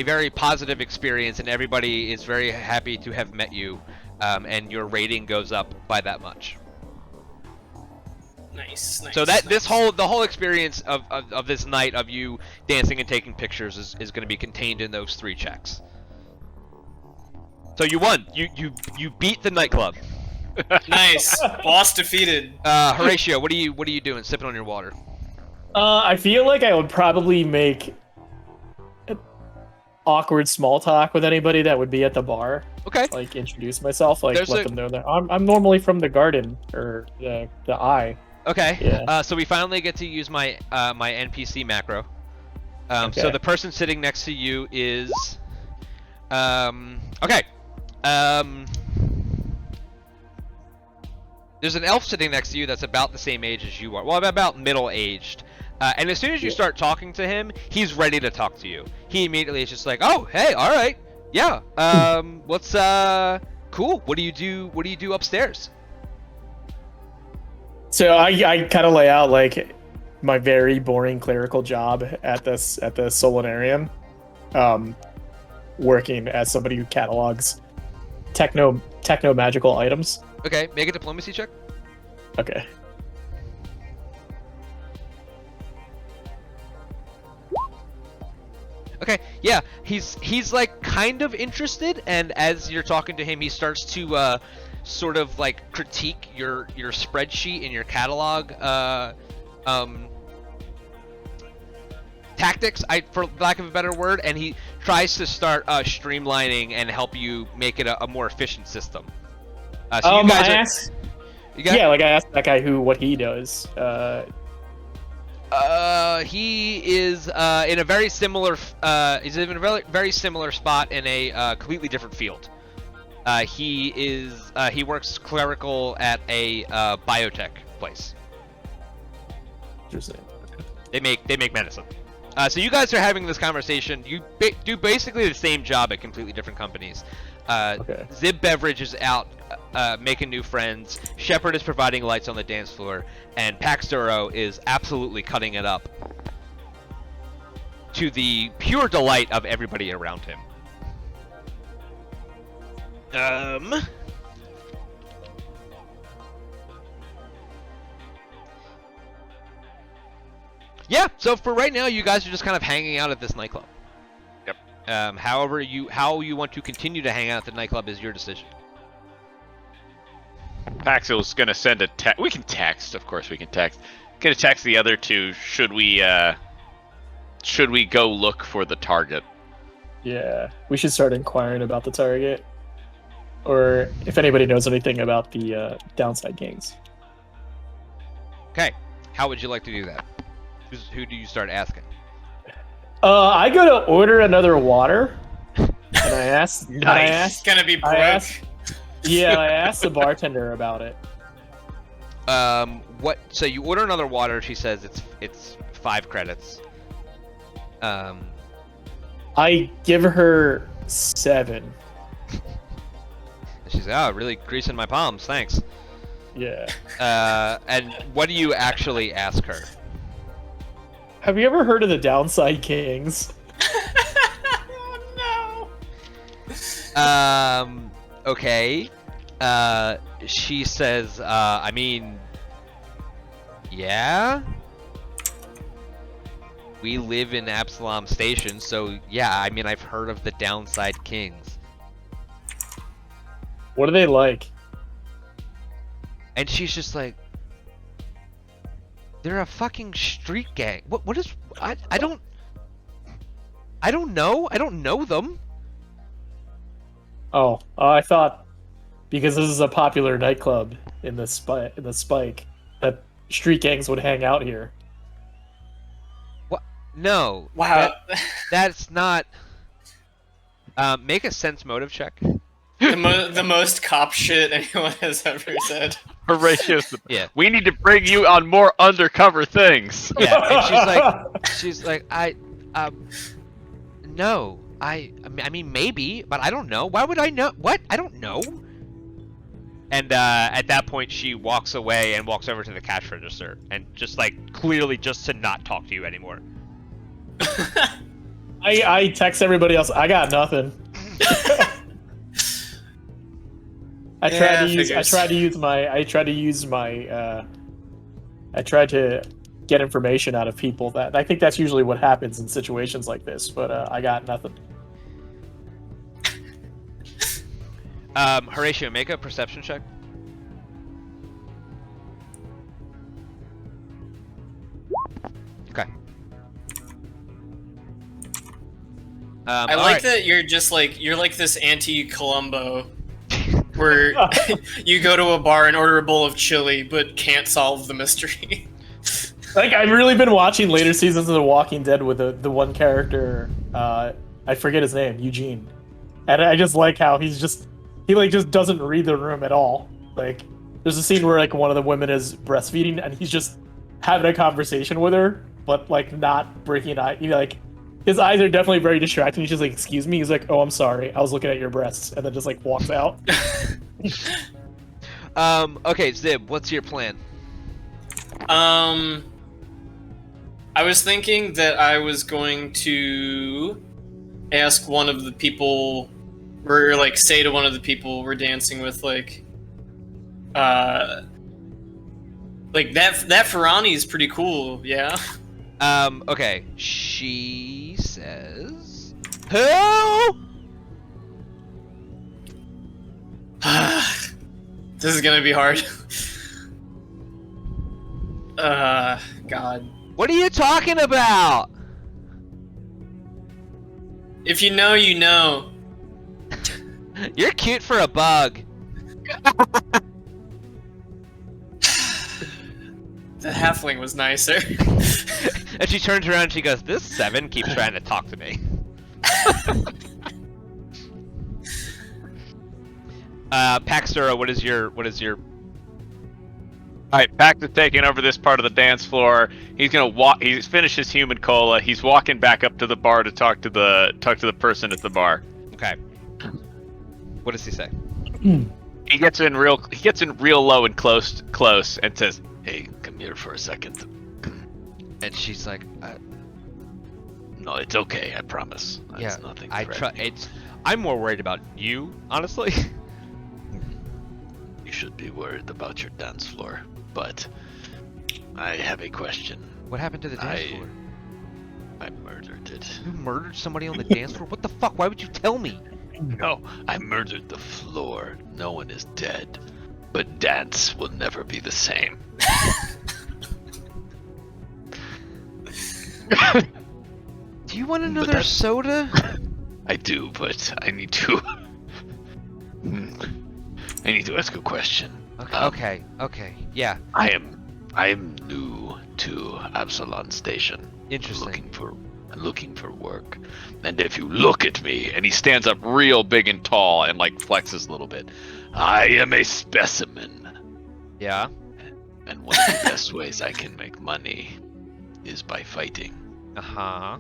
Speaker 2: very positive experience, and everybody is very happy to have met you, and your rating goes up by that much.
Speaker 6: Nice.
Speaker 2: So that the whole experience of this night of you dancing and taking pictures is going to be contained in those 3 checks. So you won. You beat the nightclub.
Speaker 6: Nice. Boss defeated.
Speaker 2: Horatio, what are you doing? Sipping on your water.
Speaker 4: I feel like I would probably make awkward small talk with anybody that would be at the bar.
Speaker 2: Okay.
Speaker 4: Like introduce myself, like
Speaker 2: There's
Speaker 4: let them know that I'm normally from the garden or the eye.
Speaker 2: Okay.
Speaker 4: Yeah.
Speaker 2: So we finally get to use my my NPC macro.
Speaker 4: Okay.
Speaker 2: So the person sitting next to you is okay. There's an elf sitting next to you that's about the same age as you are. Well, about middle-aged. And as soon as you start talking to him, he's ready to talk to you. He immediately is just like, "Oh, hey, all right, yeah. What's cool? What do you do? What do you do upstairs?"
Speaker 4: So I kind of lay out like my very boring clerical job at the Solanarium, working as somebody who catalogs techno magical items.
Speaker 2: Okay, make a diplomacy check.
Speaker 4: Okay.
Speaker 2: Okay, yeah, he's like kind of interested, and as you're talking to him, he starts to sort of like critique your spreadsheet and your catalog tactics, for lack of a better word, and he tries to start streamlining and help you make it a more efficient system. So you guys
Speaker 4: I asked that guy what he does.
Speaker 2: He is in a very similar he's in a very similar spot in a completely different field. He works clerical at a biotech place.
Speaker 4: Interesting.
Speaker 2: They make medicine. So you guys are having this conversation. You do basically the same job at completely different companies.
Speaker 4: Okay.
Speaker 2: Zib Beverage is out making new friends. Shepard is providing lights on the dance floor, and Pax Duro is absolutely cutting it up to the pure delight of everybody around him. Yeah, so for right now, you guys are just kind of hanging out at this nightclub.
Speaker 5: Yep.
Speaker 2: How you want to continue to hang out at the nightclub is your decision.
Speaker 5: Paxil's gonna send a text. We can text, of course. We can text. Gonna text the other two. Should we go look for the target?
Speaker 4: Yeah, we should start inquiring about the target. or if anybody knows anything about the downside gangs.
Speaker 2: Okay. How would you like to do that? Who do you start asking?
Speaker 4: I go to order another water, and I ask.
Speaker 6: It's gonna be broke.
Speaker 4: I asked the bartender about it.
Speaker 2: What? So you order another water. She says it's 5 credits.
Speaker 4: I give her 7.
Speaker 2: She's like, oh, really greasing my palms. Thanks.
Speaker 4: Yeah.
Speaker 2: And what do you actually ask her?
Speaker 4: Have you ever heard of the Downside Kings?
Speaker 6: Oh, no.
Speaker 2: Okay. She says, I mean, yeah. We live in Absalom Station, so yeah, I mean, I've heard of the Downside Kings.
Speaker 4: What are they like?
Speaker 2: And she's just like, they're a fucking street gang. What is, I don't know. I don't know them.
Speaker 4: Oh, I thought because this is a popular nightclub in the Spike that street gangs would hang out here.
Speaker 2: What? No.
Speaker 6: Wow.
Speaker 2: That's not. Make a sense motive check.
Speaker 6: The most cop shit anyone has ever said.
Speaker 5: Horatius.
Speaker 2: Yeah.
Speaker 5: We need to bring you on more undercover things.
Speaker 2: Yeah, and she's like, no, I mean, maybe, but I don't know. Why would I know? What? I don't know. And at that point, she walks away and walks over to the cash register, and just like clearly just to not talk to you anymore.
Speaker 4: I text everybody else. I got nothing. I tried to get information out of people. That I think that's usually what happens in situations like this. But I got nothing.
Speaker 2: Horatio, make a perception check. Okay.
Speaker 6: I like that you're just like this anti-Columbo, where you go to a bar and order a bowl of chili but can't solve the mystery.
Speaker 4: Like I've really been watching later seasons of The Walking Dead with the one character, I forget his name, Eugene, and I just like how he just doesn't read the room at all. Like there's a scene where like one of the women is breastfeeding and he's just having a conversation with her, but like not breaking eye. Like his eyes are definitely very distracting. He's just like, "Excuse me." He's like, "Oh, I'm sorry. I was looking at your breasts," and then just like walks out.
Speaker 2: Okay, Zib, what's your plan?
Speaker 6: I was thinking that I was going to ask one of the people, or like say to one of the people we're dancing with, like that Ferrani is pretty cool, yeah.
Speaker 2: Okay. She says, "Who?"
Speaker 6: This is gonna be hard. God.
Speaker 2: What are you talking about?
Speaker 6: If you know, you know.
Speaker 2: You're cute for a bug.
Speaker 6: The halfling was nicer.
Speaker 2: And she turns around and she goes, "This 7 keeps trying to talk to me." Paxura, what is your
Speaker 5: Alright, Pax is taking over this part of the dance floor. He's gonna walk. He's finished his human cola. He's walking back up to the bar to talk to the person at the bar.
Speaker 2: Okay. What does he say?
Speaker 5: He gets in real low and close and says, "Hey, come here for a second."
Speaker 2: And she's like,
Speaker 5: "No, it's okay. I promise. It's nothing."
Speaker 2: I'm more worried about you, honestly.
Speaker 3: You should be worried about your dance floor, but I have a question.
Speaker 2: What happened to the dance floor?
Speaker 3: I murdered it.
Speaker 2: You murdered somebody on the dance floor? What the fuck? Why would you tell me?
Speaker 3: No, I murdered the floor. No one is dead, but dance will never be the same.
Speaker 2: Do you want another soda?
Speaker 3: I do, but I need to I need to ask a question.
Speaker 2: Okay. Yeah.
Speaker 3: I am new to Absalom Station.
Speaker 2: Interesting.
Speaker 3: Looking for work. And if you look at me,
Speaker 5: And he stands up real big and tall and like flexes a little bit.
Speaker 3: I am a specimen.
Speaker 2: Yeah.
Speaker 3: And one of the best ways I can make money is by fighting.
Speaker 2: Uh-huh.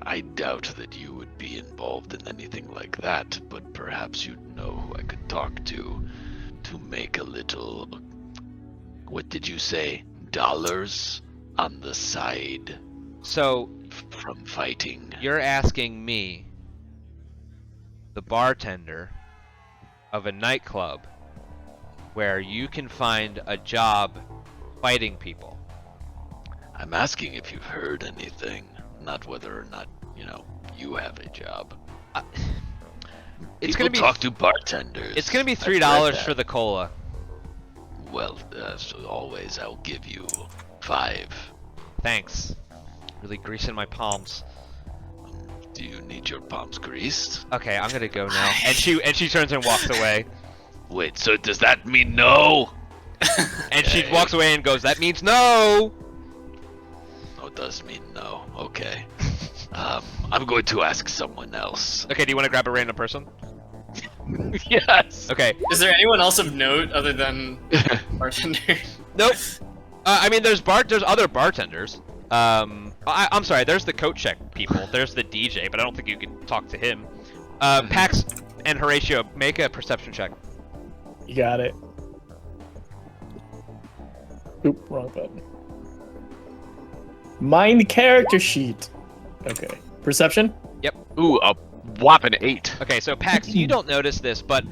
Speaker 3: I doubt that you would be involved in anything like that, but perhaps you'd know who I could talk to make a little, what did you say, dollars on the side
Speaker 2: So,
Speaker 3: from fighting.
Speaker 2: you're asking me, the bartender of a nightclub, where you can find a job fighting people.
Speaker 3: I'm asking if you've heard anything, not whether or not, you have a job.
Speaker 2: It's
Speaker 3: People
Speaker 2: gonna be
Speaker 3: talk to bartenders.
Speaker 2: It's gonna be
Speaker 3: I've heard
Speaker 2: $3
Speaker 3: that.
Speaker 2: for the cola.
Speaker 3: Well, so always I'll give you 5.
Speaker 2: Thanks. Really greasing my palms.
Speaker 3: Do you need your palms greased?
Speaker 2: Okay, I'm gonna go now. And she turns and walks away.
Speaker 3: Wait, so does that mean no?
Speaker 2: And she
Speaker 3: Okay.
Speaker 2: walks away and goes, "That means no."
Speaker 3: Oh, it does mean no. Okay. I'm going to ask someone else.
Speaker 2: Okay, do you want to grab a random person?
Speaker 5: Yes.
Speaker 2: Okay.
Speaker 6: Is there anyone else of note other than bartender?
Speaker 2: Nope. I mean, there's other bartenders. I'm sorry. There's the coat check people. There's the DJ, but I don't think you can talk to him. Pax and Horatio, make a perception check.
Speaker 4: You got it. Oop, wrong button. Mind character sheet. Okay. Perception?
Speaker 5: Ooh, a whopping 8.
Speaker 2: Okay, so Pax, you don't notice this, but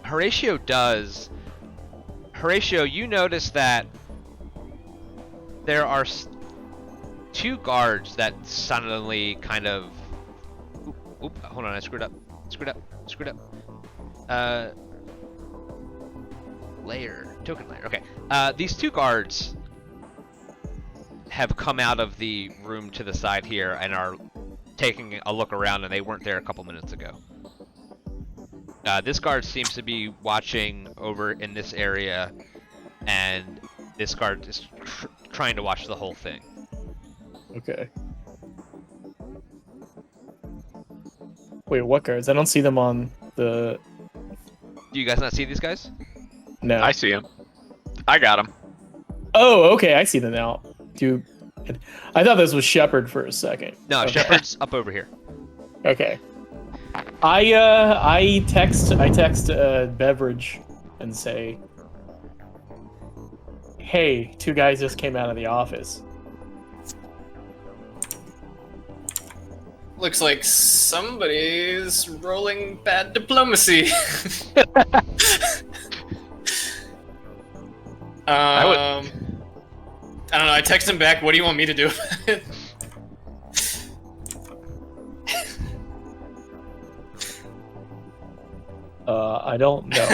Speaker 2: Horatio does. Horatio, you notice that there are 2 guards that suddenly kind of. Oop, hold on, I screwed up. Token layer. Okay. These 2 guards have come out of the room to the side here and are taking a look around, and they weren't there a couple minutes ago. This guard seems to be watching over in this area, and this guard is trying to watch the whole thing.
Speaker 4: Okay. Wait, what guards? I don't see them on the...
Speaker 2: Do you guys not see these guys?
Speaker 4: No.
Speaker 5: I see him. I got him.
Speaker 4: Oh, okay, I see them now. I thought this was Shepard for a second.
Speaker 2: No,
Speaker 4: Okay.
Speaker 2: Shepard's up over here.
Speaker 4: Okay. I text Beverage and say, "Hey, 2 guys just came out of the office."
Speaker 6: Looks like somebody's rolling bad diplomacy. I don't know. I text him back. What do you want me to do about it?
Speaker 4: I don't know.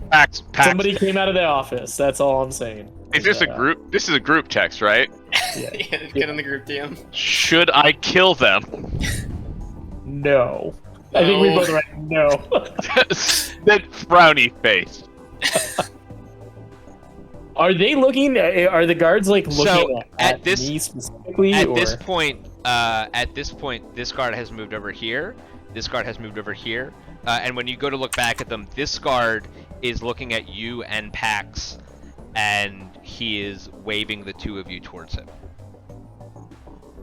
Speaker 5: Pax.
Speaker 4: Somebody came out of the office. That's all I'm saying.
Speaker 5: Is this a group? This is a group text, right?
Speaker 4: Yeah.
Speaker 6: Yeah, get in the group DM.
Speaker 5: Should I kill them?
Speaker 4: No. I think we
Speaker 6: No.
Speaker 4: both are right. No.
Speaker 5: That frowny face.
Speaker 4: Are they looking? Are the guards like looking
Speaker 2: So,
Speaker 4: at
Speaker 2: at this-
Speaker 4: me specifically?
Speaker 2: At
Speaker 4: or...
Speaker 2: this point, this guard has moved over here. This guard has moved over here. And when you go to look back at them, this guard is looking at you and Pax, and he is waving the 2 of you towards him.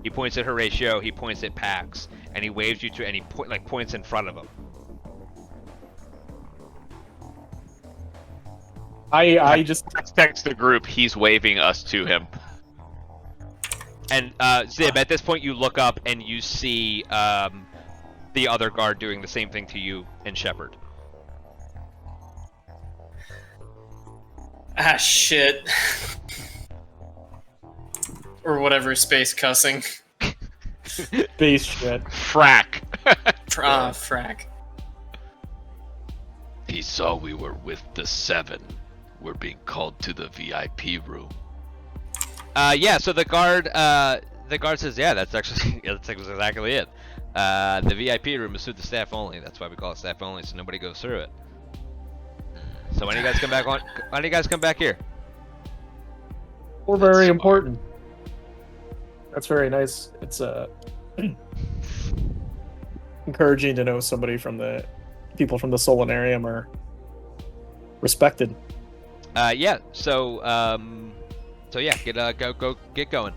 Speaker 2: He points at Horatio, he points at Pax, and he waves you to, and he points in front of him.
Speaker 4: I just
Speaker 5: Let's text the group. He's waving us to him.
Speaker 2: And Zib, at this point, you look up and you see the other guard doing the same thing to you and Shepard.
Speaker 6: Ah, shit. Or whatever, space cussing.
Speaker 4: base shit.
Speaker 5: Frack.
Speaker 6: Frack.
Speaker 3: He saw we were with the 7. We're being called to the VIP room.
Speaker 2: Yeah. So the guard says, "Yeah, that's exactly it." The VIP room is through the staff only. That's why we call it staff only, so nobody goes through it. So when do you guys come back on? Why do you guys come back here?
Speaker 4: We're
Speaker 3: That's
Speaker 4: very
Speaker 3: smart.
Speaker 4: important. That's very nice. It's encouraging to know somebody from the people from the Solanarium are respected.
Speaker 2: Yeah. So yeah, get going.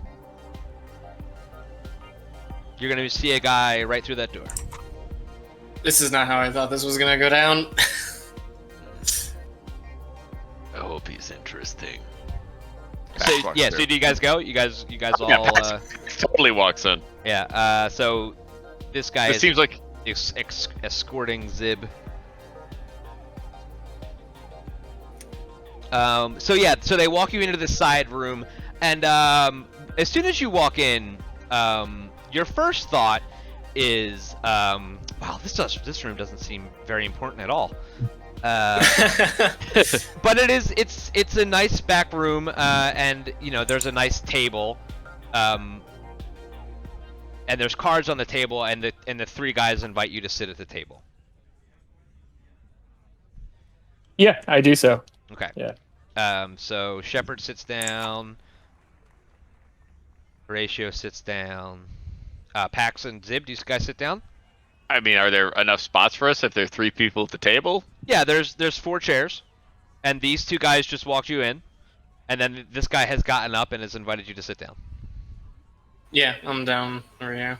Speaker 2: You're gonna see a guy right through that door.
Speaker 6: This is not how I thought this was gonna go down.
Speaker 3: I hope he's interesting.
Speaker 2: So
Speaker 3: Walks
Speaker 2: yeah.
Speaker 3: through.
Speaker 2: So do you guys go? You guys all.
Speaker 5: Yeah, totally walks in.
Speaker 2: Yeah. So this guy
Speaker 5: It
Speaker 2: is
Speaker 5: seems like
Speaker 2: escorting Zib. So yeah, so they walk you into the side room, and as soon as you walk in, your first thought is, wow, this room doesn't seem very important at all. But it's a nice back room, and there's a nice table, and there's cards on the table, and the three guys invite you to sit at the table.
Speaker 4: Yeah, I do so.
Speaker 2: Okay.
Speaker 4: Yeah.
Speaker 2: So Shepard sits down. Horatio sits down. Pax and Zib, do you guys sit down?
Speaker 5: I mean, are there enough spots for us if there are 3 people at the table?
Speaker 2: Yeah, there's 4 chairs, and these 2 guys just walked you in, and then this guy has gotten up and has invited you to sit down.
Speaker 6: Yeah, I'm down over here.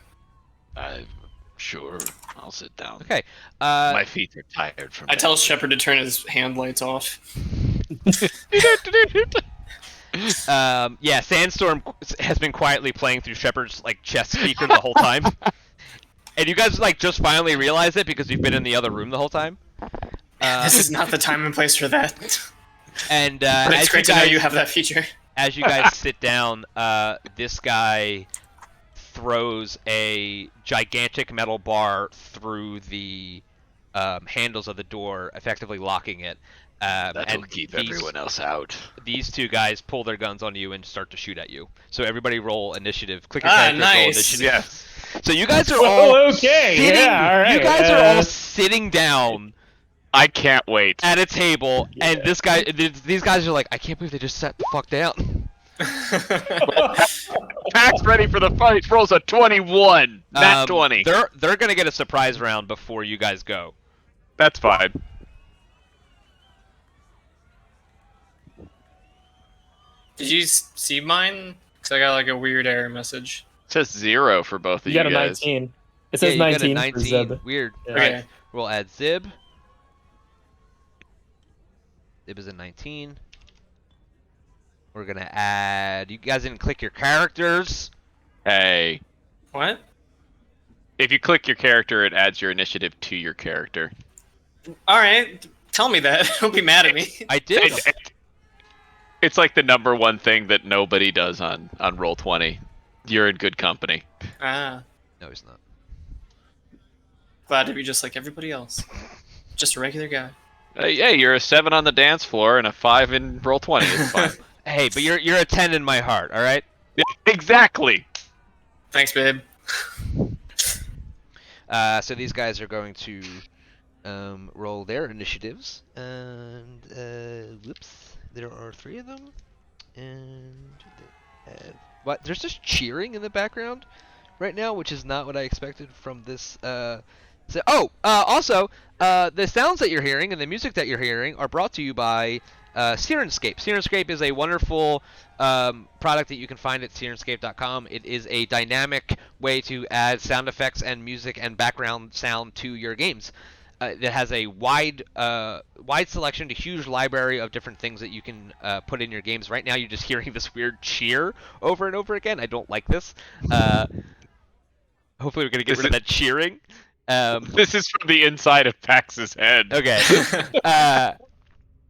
Speaker 3: Sure, I'll sit down.
Speaker 2: Okay.
Speaker 3: My feet are tired from
Speaker 6: I
Speaker 3: that.
Speaker 6: tell Shepard to turn his hand lights off.
Speaker 2: Yeah, Sandstorm has been quietly playing through Shepard's chest speaker the whole time, and you guys just finally realize it because you've been in the other room the whole time.
Speaker 6: This is not the time and place for that.
Speaker 2: And
Speaker 6: But it's great to know you have that feature.
Speaker 2: as you guys sit down, this guy throws a gigantic metal bar through the handles of the door, effectively locking it.
Speaker 3: That'll keep everyone else out.
Speaker 2: These 2 guys pull their guns on you and start to shoot at you. So everybody roll initiative. Click your character, roll
Speaker 6: nice.
Speaker 2: initiative.
Speaker 5: Yes.
Speaker 2: So you guys are all
Speaker 4: okay.
Speaker 2: sitting,
Speaker 4: Yeah, all right.
Speaker 2: you guys are all sitting down
Speaker 5: I can't wait.
Speaker 2: at a table, and
Speaker 4: Yeah.
Speaker 2: these guys are like, I can't believe they just sat the fuck down.
Speaker 5: Pack's ready for the fight. Rolls a 21. Nat 20.
Speaker 2: They're gonna get a surprise round before you guys go.
Speaker 5: That's fine.
Speaker 6: Did you see mine? Because I got a weird error message.
Speaker 5: It says 0 for both of
Speaker 4: You
Speaker 5: you
Speaker 4: got a
Speaker 5: guys.
Speaker 4: 19. It says
Speaker 2: you got a
Speaker 4: 19 for Zeb.
Speaker 2: Weird.
Speaker 4: Yeah.
Speaker 6: Okay.
Speaker 2: Alright, we'll add Zib. Zib is a 19. We're gonna add. You guys didn't click your characters.
Speaker 5: Hey.
Speaker 6: What?
Speaker 5: If you click your character, it adds your initiative to your character.
Speaker 6: Alright, tell me that. Don't be mad at me.
Speaker 2: I did.
Speaker 5: It's like the number one thing that nobody does on Roll20. You're in good company.
Speaker 6: Ah,
Speaker 2: No, he's not.
Speaker 6: glad to be just like everybody else. Just a regular guy.
Speaker 5: Hey, you're a 7 on the dance floor and a 5 in Roll20. It's fine.
Speaker 2: Hey, but you're a 10 in my heart. All right.
Speaker 5: Yeah, exactly.
Speaker 6: Thanks, babe.
Speaker 2: So these guys are going to roll their initiatives, and whoops, there are 3 of them, and what? There's just cheering in the background right now, which is not what I expected from this. Also, the sounds that you're hearing and the music that you're hearing are brought to you by Sirenscape. Sirenscape is a wonderful product that you can find at Sirenscape.com. It is a dynamic way to add sound effects and music and background sound to your games. It has a wide selection, a huge library of different things that you can put in your games. Right now, you're just hearing this weird cheer over and over again. I don't like this. Hopefully, we're gonna get rid of that cheering.
Speaker 5: This is from the inside of Pax's head.
Speaker 2: Okay.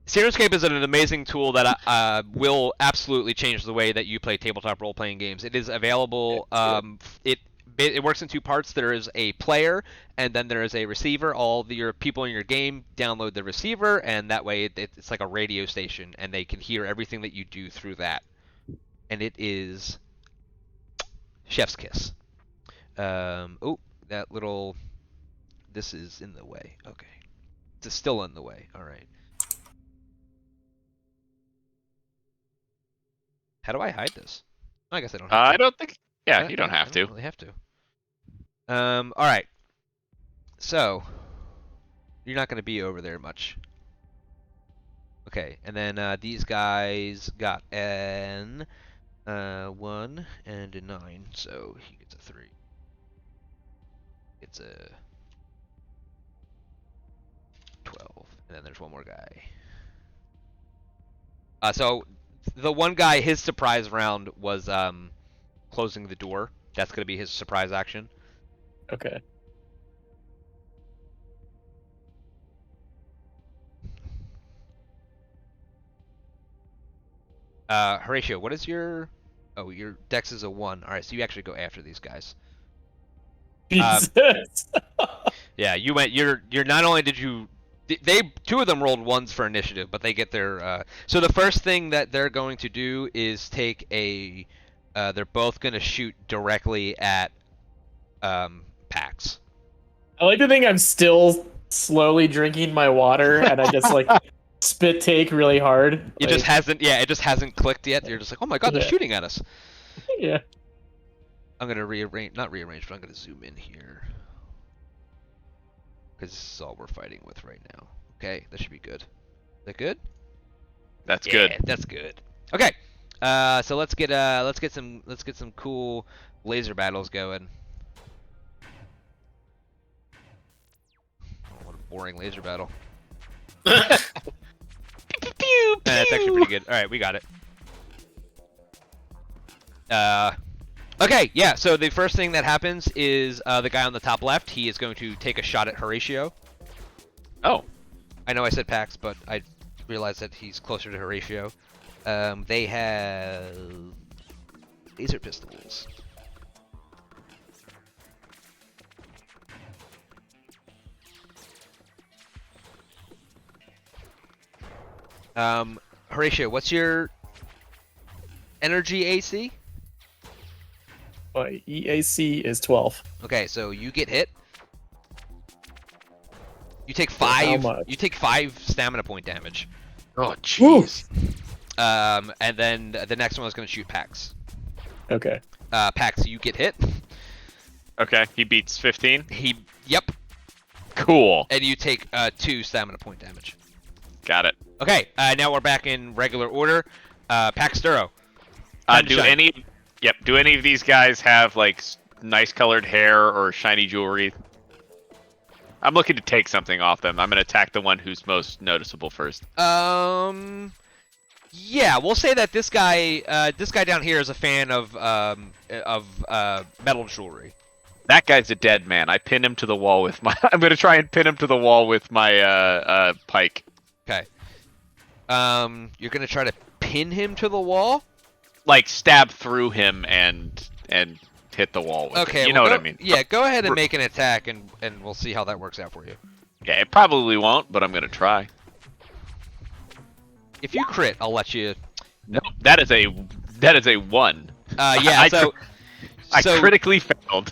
Speaker 2: Sirenscape is an amazing tool that will absolutely change the way that you play tabletop role-playing games. It is available. It works in 2 parts. There is a player, and then there is a receiver. All your people in your game download the receiver, and that way it's like a radio station, and they can hear everything that you do through that. And it is chef's kiss. that little. This is in the way. Okay. It's still in the way. All right. How do I hide this? I guess I don't have to.
Speaker 5: I don't think. Yeah,
Speaker 2: I-
Speaker 5: you don't
Speaker 2: I
Speaker 5: have to.
Speaker 2: don't really have to. All right. So, you're not going to be over there much. Okay, and then these guys got an 1 and a 9, so he gets a 3. It's a 12, and then there's one more guy. So the one guy, his surprise round was closing the door. That's going to be his surprise action.
Speaker 4: Okay.
Speaker 2: Horatio, what is your... Oh, your dex is a 1. Alright, so you actually go after these guys.
Speaker 4: Jesus.
Speaker 2: Yeah, you went... You're not only did you... Two of them rolled 1s for initiative, but they get their... So the first thing that they're going to do is take a... they're both going to shoot directly at Pax.
Speaker 4: I like to think I'm still slowly drinking my water, and I just like spit take really hard.
Speaker 2: It just hasn't... Yeah, it just hasn't clicked yet. You're just like, oh my god, they're
Speaker 4: Yeah.
Speaker 2: shooting at us.
Speaker 4: Yeah.
Speaker 2: I'm going to rearrange... Not rearrange, but I'm going to zoom in here. Because this is all we're fighting with right now. Okay, that should be good. Is that good?
Speaker 5: That's
Speaker 2: Yeah,
Speaker 5: good.
Speaker 2: that's good. Okay, so let's get some cool laser battles going. Oh, what a boring laser battle.
Speaker 5: Pew,
Speaker 2: That's actually pretty good. All right, we got it. Okay, yeah. So the first thing that happens is the guy on the top left. He is going to take a shot at Horatio.
Speaker 5: Oh,
Speaker 2: I know I said Pax, but I realized that he's closer to Horatio. They have laser pistols. Horatio, what's your energy AC?
Speaker 4: My EAC is 12.
Speaker 2: Okay, so you get hit. You take
Speaker 4: How
Speaker 2: 5.
Speaker 4: much?
Speaker 2: You take 5 stamina point damage.
Speaker 3: Oh, jeez.
Speaker 2: And then the next one is going to shoot Pax.
Speaker 4: Okay.
Speaker 2: Pax, you get hit.
Speaker 5: okay. He beats 15.
Speaker 2: Yep.
Speaker 5: Cool.
Speaker 2: And you take 2 stamina point damage.
Speaker 5: Got it.
Speaker 2: Okay, now we're back in regular order. Pax Duro. Time to
Speaker 5: Do
Speaker 2: shine.
Speaker 5: any? Yep. Do any of these guys have like nice colored hair or shiny jewelry? I'm looking to take something off them. I'm gonna attack the one who's most noticeable first.
Speaker 2: Yeah, we'll say that this guy down here is a fan of metal jewelry.
Speaker 5: That guy's a dead man. I pin him to the wall with my. I'm gonna try and pin him to the wall with my pike.
Speaker 2: Okay. You're gonna try to pin him to the wall.
Speaker 5: Like stab through him and hit the wall with
Speaker 2: Okay,
Speaker 5: it. You
Speaker 2: well,
Speaker 5: know what
Speaker 2: go-
Speaker 5: I mean?
Speaker 2: Yeah, go ahead and make an attack, and we'll see how that works out for you.
Speaker 5: Yeah, it probably won't, but I'm gonna try.
Speaker 2: If you crit, I'll let you.
Speaker 5: No, that is a 1.
Speaker 2: Yeah.
Speaker 5: I critically failed.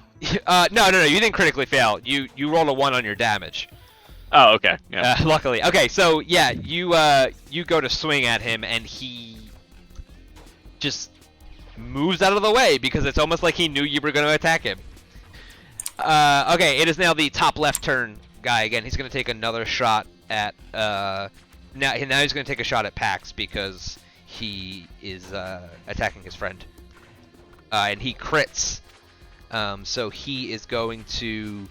Speaker 2: No, you didn't critically fail. You rolled a 1 on your damage.
Speaker 5: Oh, okay. Yeah.
Speaker 2: Luckily. Okay, so yeah, you go to swing at him, and he just moves out of the way because it's almost like he knew you were going to attack him. Okay, it is now the top left turn guy again. He's going to take another shot at now he's going to take a shot at Pax because he is attacking his friend. And he crits. So he is going to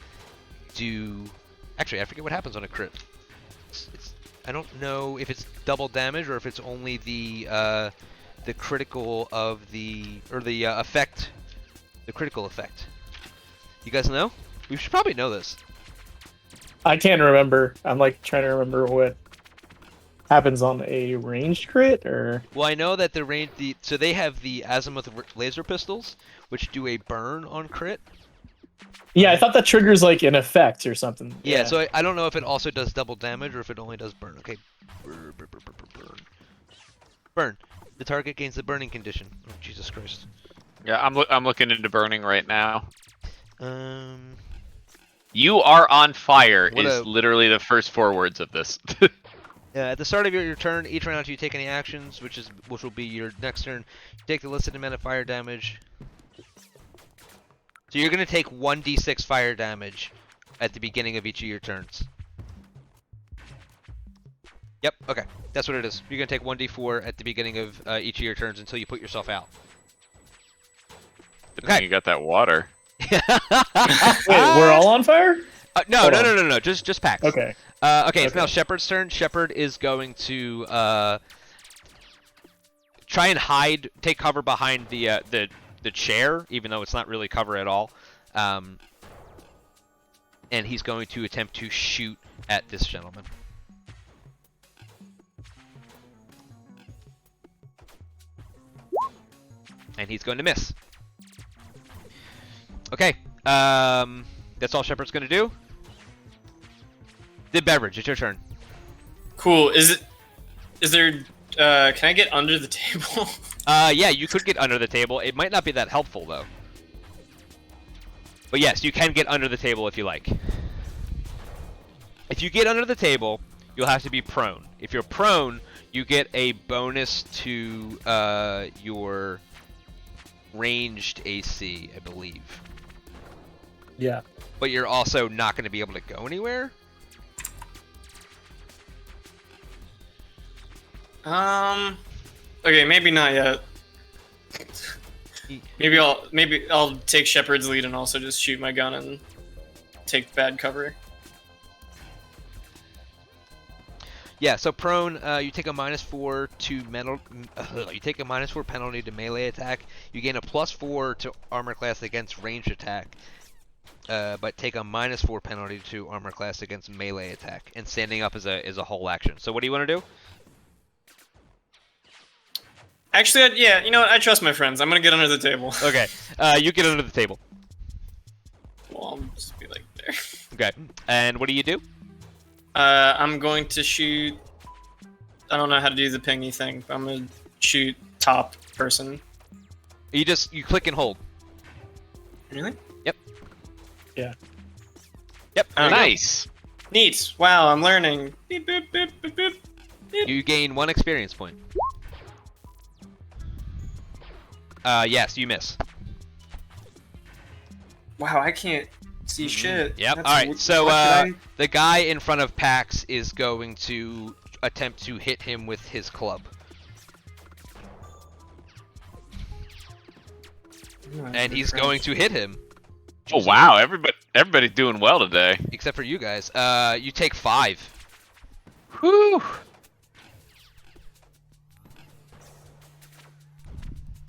Speaker 2: do... Actually, I forget what happens on a crit. I don't know if it's double damage or if it's only the critical of the... Or the effect. The critical effect. You guys know? We should probably know this.
Speaker 4: I can't remember. I'm like trying to remember what happens on a ranged crit, or...
Speaker 2: Well, I know that so they have the azimuth laser pistols, which do a burn on crit.
Speaker 4: Yeah, I thought that triggers like an effect or something.
Speaker 2: Yeah, so I don't know if it also does double damage or if it only does burn. Okay. Burn. Burn. The target gains the burning condition. Oh, Jesus Christ.
Speaker 5: Yeah, I'm looking into burning right now. You are on fire
Speaker 2: What
Speaker 5: is
Speaker 2: a-
Speaker 5: literally the first 4 words of this.
Speaker 2: At the start of your turn, each round you take any actions, which will be your next turn. You take the listed amount of fire damage. So you're gonna take 1d6 fire damage at the beginning of each of your turns. Yep. Okay, that's what it is. You're gonna take 1d4 at the beginning of each of your turns until you put yourself out.
Speaker 5: Good thing you got that water.
Speaker 4: Wait, we're all on fire?
Speaker 2: No,
Speaker 4: Hold
Speaker 2: no,
Speaker 4: on.
Speaker 2: no, no, no. Just Pax.
Speaker 4: Okay.
Speaker 2: Okay, it's
Speaker 4: Okay.
Speaker 2: now Shepard's turn. Shepard is going to try and hide, take cover behind the chair, even though it's not really cover at all. And he's going to attempt to shoot at this gentleman. And he's going to miss. Okay, that's all Shepard's going to do. The beverage, it's your turn.
Speaker 6: Cool. Is there? Can I get under the table?
Speaker 2: Yeah, you could get under the table. It might not be that helpful, though. But yes, you can get under the table if you like. If you get under the table, you'll have to be prone. If you're prone, you get a bonus to your ranged AC, I believe.
Speaker 4: Yeah.
Speaker 2: But you're also not going to be able to go anywhere.
Speaker 6: Okay, maybe not yet. Maybe I'll take Shepard's lead and also just shoot my gun and take bad cover.
Speaker 2: Yeah, so prone, you take a -4 to mental. You take a -4 penalty to melee attack. You gain a +4 to armor class against ranged attack, but take a -4 penalty to armor class against melee attack. And standing up is a whole action. So what do you want to do?
Speaker 6: Actually, yeah, you know what? I trust my friends. I'm gonna get under the table.
Speaker 2: Okay, you get under the table.
Speaker 6: Well, I'll just be like there.
Speaker 2: Okay, and what do you do?
Speaker 6: I'm going to shoot. I don't know how to do the pingy thing. But I'm gonna shoot top person.
Speaker 2: You click and hold.
Speaker 6: Really?
Speaker 2: Yep.
Speaker 4: Yeah.
Speaker 2: Yep.
Speaker 6: Oh,
Speaker 5: Nice.
Speaker 6: Neat. Wow, I'm learning. Beep, boop, boop, boop, boop.
Speaker 2: You gain 1 experience point. Yes, you miss.
Speaker 6: Wow, I can't see shit.
Speaker 2: Yep.
Speaker 6: That's
Speaker 2: All right. So
Speaker 6: what did
Speaker 2: the guy in front of Pax is going to attempt to hit him with his club, and he's going to hit him.
Speaker 5: Oh wow, everybody's doing well today.
Speaker 2: Except for you guys. You take 5.
Speaker 5: Whew.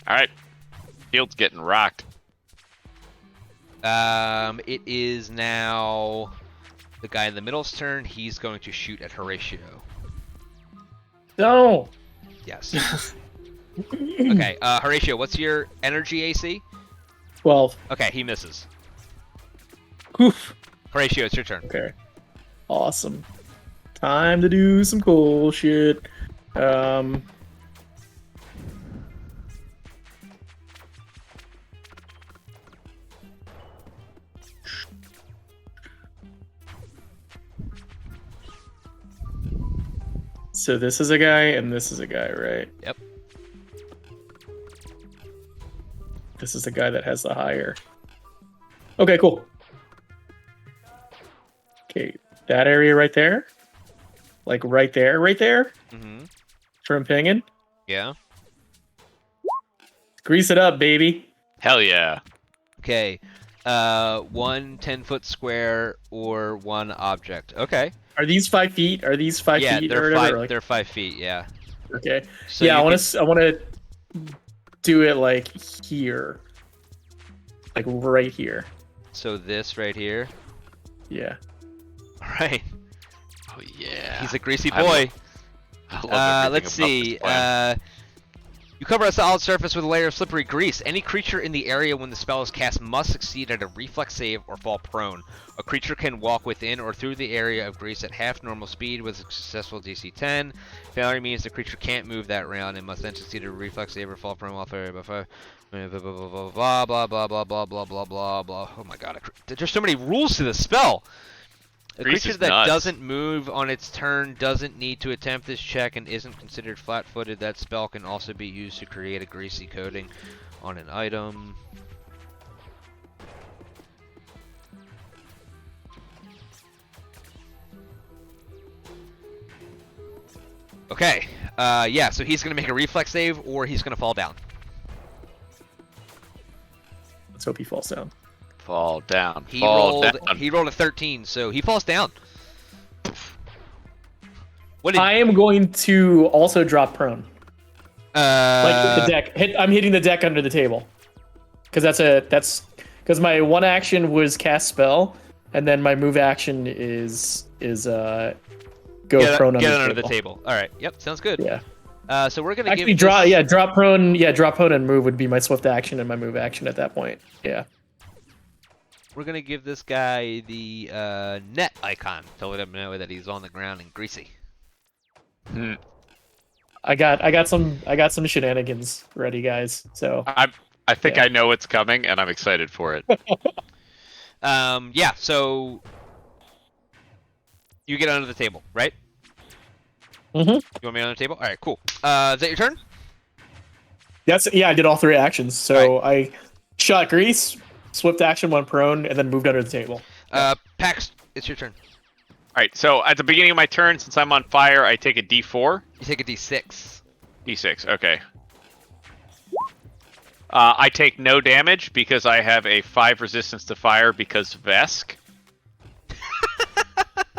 Speaker 5: All right, field's getting rocked.
Speaker 2: It is now the guy in the middle's turn. He's going to shoot at Horatio.
Speaker 4: No.
Speaker 2: Yes. Okay. Horatio, what's your energy AC?
Speaker 4: 12.
Speaker 2: Okay, he misses.
Speaker 4: Oof.
Speaker 2: Horatio, it's your turn.
Speaker 4: Okay. Awesome. Time to do some cool shit. So this is a guy and this is a guy, right?
Speaker 2: Yep.
Speaker 4: This is the guy that has the higher. Okay, cool. Okay, that area right there. Like right there, right there.
Speaker 2: Mm-hmm.
Speaker 4: From pinging.
Speaker 2: Yeah.
Speaker 4: Grease it up, baby.
Speaker 5: Hell yeah.
Speaker 2: Okay. 1 10-foot square or 1 object. Okay.
Speaker 4: Are these 5 feet? Are these 5
Speaker 2: Yeah,
Speaker 4: feet
Speaker 2: they're
Speaker 4: or whatever?
Speaker 2: 5.
Speaker 4: Like,
Speaker 2: They're 5 feet. Yeah.
Speaker 4: okay.
Speaker 2: So
Speaker 4: yeah,
Speaker 2: you
Speaker 4: I want to do it like here. Like right here.
Speaker 2: So this right here.
Speaker 4: Yeah.
Speaker 2: All right.
Speaker 5: Oh yeah.
Speaker 2: He's a greasy
Speaker 5: I
Speaker 2: boy.
Speaker 5: I love everything
Speaker 2: Let's
Speaker 5: about
Speaker 2: see.
Speaker 5: this plan.
Speaker 2: You cover a solid surface with a layer of slippery grease. Any creature in the area when the spell is cast must succeed at a reflex save or fall prone. A creature can walk within or through the area of grease at half normal speed with a successful DC 10. Failure means the creature can't move that round and must then succeed at a reflex save or fall prone while failure by 5. Blah blah blah blah blah blah blah blah blah blah. Oh my god, there's so many rules to this spell. A
Speaker 5: Grease
Speaker 2: creature
Speaker 5: is
Speaker 2: that
Speaker 5: nuts.
Speaker 2: doesn't move on its turn doesn't need to attempt this check and isn't considered flat-footed. That spell can also be used to create a greasy coating on an item. Okay, yeah, so he's gonna make a reflex save or he's gonna fall down.
Speaker 4: Let's hope he falls down.
Speaker 5: Fall down.
Speaker 2: He
Speaker 5: Fall
Speaker 2: rolled
Speaker 5: down.
Speaker 2: he rolled a 13, so he falls down. What did
Speaker 4: I am going to also drop prone. Like hit the deck. I'm hitting the deck under the table. Because that's because my one action was cast spell, and then my move action is go prone
Speaker 2: get
Speaker 4: under
Speaker 2: under
Speaker 4: the
Speaker 2: the
Speaker 4: table.
Speaker 2: table. All right. Yep, sounds good.
Speaker 4: Yeah.
Speaker 2: So we're gonna
Speaker 4: Actually,
Speaker 2: give
Speaker 4: drop.
Speaker 2: this-
Speaker 4: Yeah, drop prone. Yeah, drop prone and move would be my swift action and my move action at that point. Yeah.
Speaker 2: We're gonna give this guy the net icon to let him know that he's on the ground and greasy.
Speaker 5: Hmm.
Speaker 4: I got some shenanigans ready, guys. So
Speaker 5: I think
Speaker 4: Yeah.
Speaker 5: I know what's coming, and I'm excited for it.
Speaker 2: Yeah. So you get under the table, right?
Speaker 4: Mhm.
Speaker 2: You want me under the table? All right, cool. Is that your turn?
Speaker 4: I did all three actions. So I shot grease, swift action, went prone, and then moved under the table.
Speaker 2: Pax, it's your turn.
Speaker 5: All right, so at the beginning of my turn, since I'm on fire, I take a D4.
Speaker 2: You take a D6.
Speaker 5: D6, okay. I take no damage because I have a 5 resistance to fire because Vesk.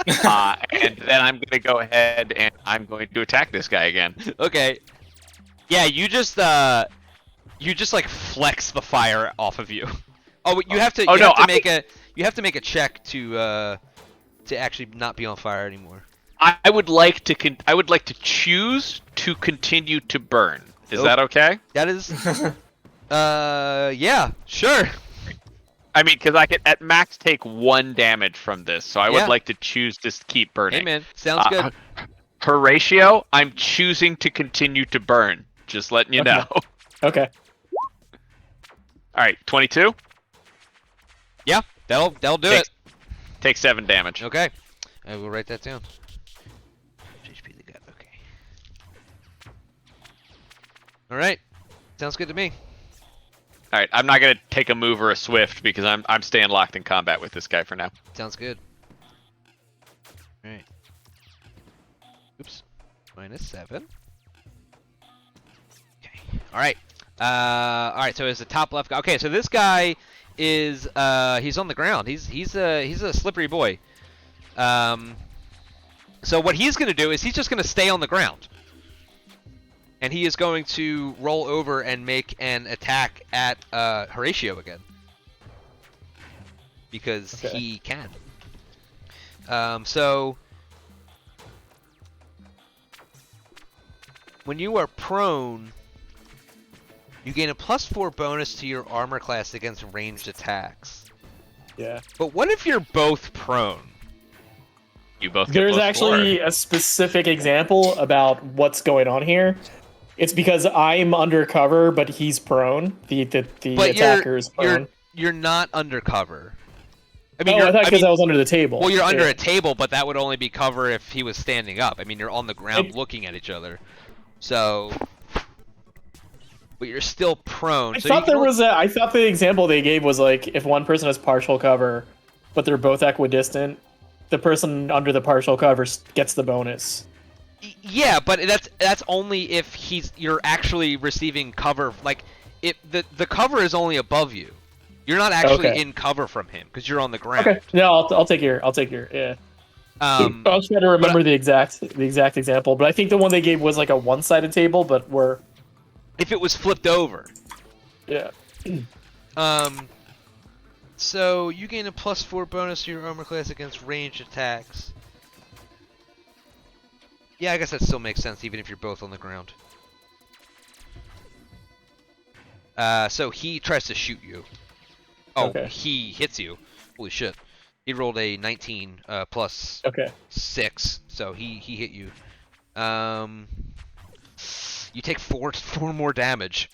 Speaker 5: And then I'm going to go ahead and I'm going to attack this guy again.
Speaker 2: Okay. Yeah, you just like flex the fire off of you. Oh, you have to.
Speaker 5: Oh,
Speaker 2: you
Speaker 5: no,
Speaker 2: have to make a check to actually not be on fire anymore.
Speaker 5: I would like to choose to continue to burn. Is
Speaker 2: Nope.
Speaker 5: that okay?
Speaker 2: That is. Yeah, sure.
Speaker 5: I mean, because I could at max take 1 damage from this, so I
Speaker 2: Yeah.
Speaker 5: would like to choose to keep burning.
Speaker 2: Hey man, sounds good.
Speaker 5: Horatio, I'm choosing to continue to burn. Just letting you
Speaker 4: Okay.
Speaker 5: know.
Speaker 4: Okay.
Speaker 5: All right, 22.
Speaker 2: Yeah, that'll do
Speaker 5: Takes-
Speaker 2: it.
Speaker 5: Take 7 damage.
Speaker 2: Okay, I will write that down. HP the gut. Okay. All right, sounds good to me.
Speaker 5: All right, I'm not gonna take a move or a swift because I'm staying locked in combat with this guy for now.
Speaker 2: Sounds good. All right. Oops. -7. Okay. All right. All right. So it's the top left guy. Okay. So this guy is he's on the ground. He's a slippery boy. So what he's gonna do is he's just gonna stay on the ground. And he is going to roll over and make an attack at Horatio again. Because
Speaker 4: Okay.
Speaker 2: he can. So when you are prone, you gain a +4 bonus to your armor class against ranged attacks.
Speaker 4: Yeah.
Speaker 2: But what if you're both prone?
Speaker 5: You both. get
Speaker 4: There's
Speaker 5: +4.
Speaker 4: actually a specific example about what's going on here. It's because I'm undercover, but he's prone. The
Speaker 2: But
Speaker 4: attacker is prone.
Speaker 2: you're not undercover. I
Speaker 4: I
Speaker 2: mean,
Speaker 4: I thought because I was under the table.
Speaker 2: well, you're under
Speaker 4: Yeah.
Speaker 2: a table, but that would only be cover if he was standing up. I mean, you're on the ground
Speaker 4: It-
Speaker 2: looking at each other. So, but you're still prone.
Speaker 4: I
Speaker 2: so
Speaker 4: thought I thought the example they gave was like if one person has partial cover, but they're both equidistant, the person under the partial cover gets the bonus.
Speaker 2: Yeah, but that's only if you're actually receiving cover. Like, the cover is only above you. You're not actually
Speaker 4: Okay.
Speaker 2: in cover from him because you're on the ground.
Speaker 4: Okay, no, I'll take your yeah. I'll try to remember the exact example, but I think the one they gave was like a one-sided table, but we're
Speaker 2: if it was flipped over.
Speaker 4: yeah.
Speaker 2: So you gain a +4 bonus to your armor class against ranged attacks. Yeah, I guess that still makes sense even if you're both on the ground. So he tries to shoot you. Oh,
Speaker 4: Okay.
Speaker 2: he hits you. Holy shit. He rolled a 19 plus
Speaker 4: Okay.
Speaker 2: 6, so he hit you. You take four more damage.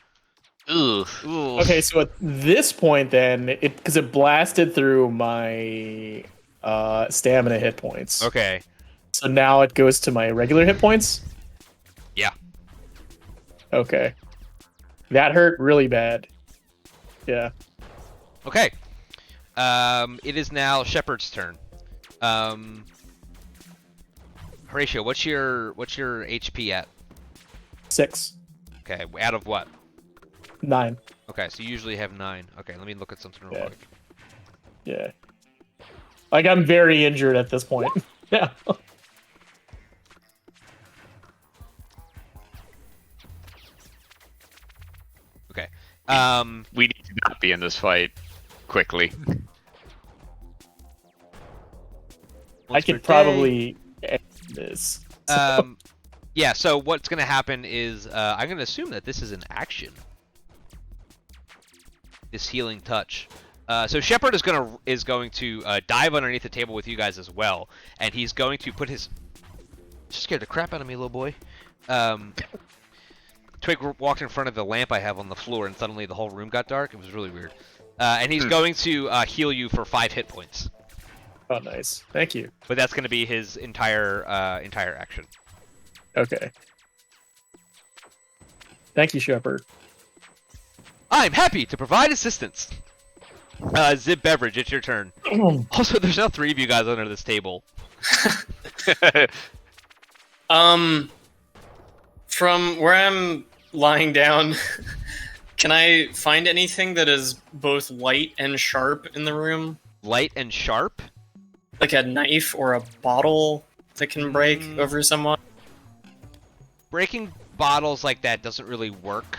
Speaker 5: Ugh.
Speaker 2: Ooh.
Speaker 4: Okay, so at this point, then, because it blasted through my stamina hit points.
Speaker 2: Okay.
Speaker 4: So now it goes to my regular hit points.
Speaker 2: Yeah.
Speaker 4: Okay. That hurt really bad. Yeah.
Speaker 2: Okay. It is now Shepard's turn. Horatio, what's your HP at?
Speaker 4: 6.
Speaker 2: Okay, out of what?
Speaker 4: 9.
Speaker 2: Okay, so you usually have 9. Okay, let me look at something real
Speaker 4: Yeah.
Speaker 2: quick.
Speaker 4: Yeah. Like, I'm very injured at this point. Yeah.
Speaker 2: Okay.
Speaker 5: We need to not be in this fight quickly.
Speaker 4: I
Speaker 2: once per
Speaker 4: could
Speaker 2: day.
Speaker 4: probably end this.
Speaker 2: Yeah, so what's going to happen is I'm going to assume that this is an action. This healing touch. So Shepard is going to dive underneath the table with you guys as well, and he's going to put his... Just scared the crap out of me, little boy. Twig walked in front of the lamp I have on the floor, and suddenly the whole room got dark. It was really weird. And he's going to heal you for 5 hit points.
Speaker 4: Oh, nice. Thank you.
Speaker 2: But that's going to be his entire action.
Speaker 4: Okay. Thank you, Shepard.
Speaker 2: I'm happy to provide assistance. Zip Beverage, it's your turn. Also, there's now 3 of you guys under this table.
Speaker 6: From where I'm lying down, can I find anything that is both light and sharp in the room?
Speaker 2: Light and sharp?
Speaker 6: Like a knife or a bottle that can break over someone?
Speaker 2: Breaking bottles like that doesn't really work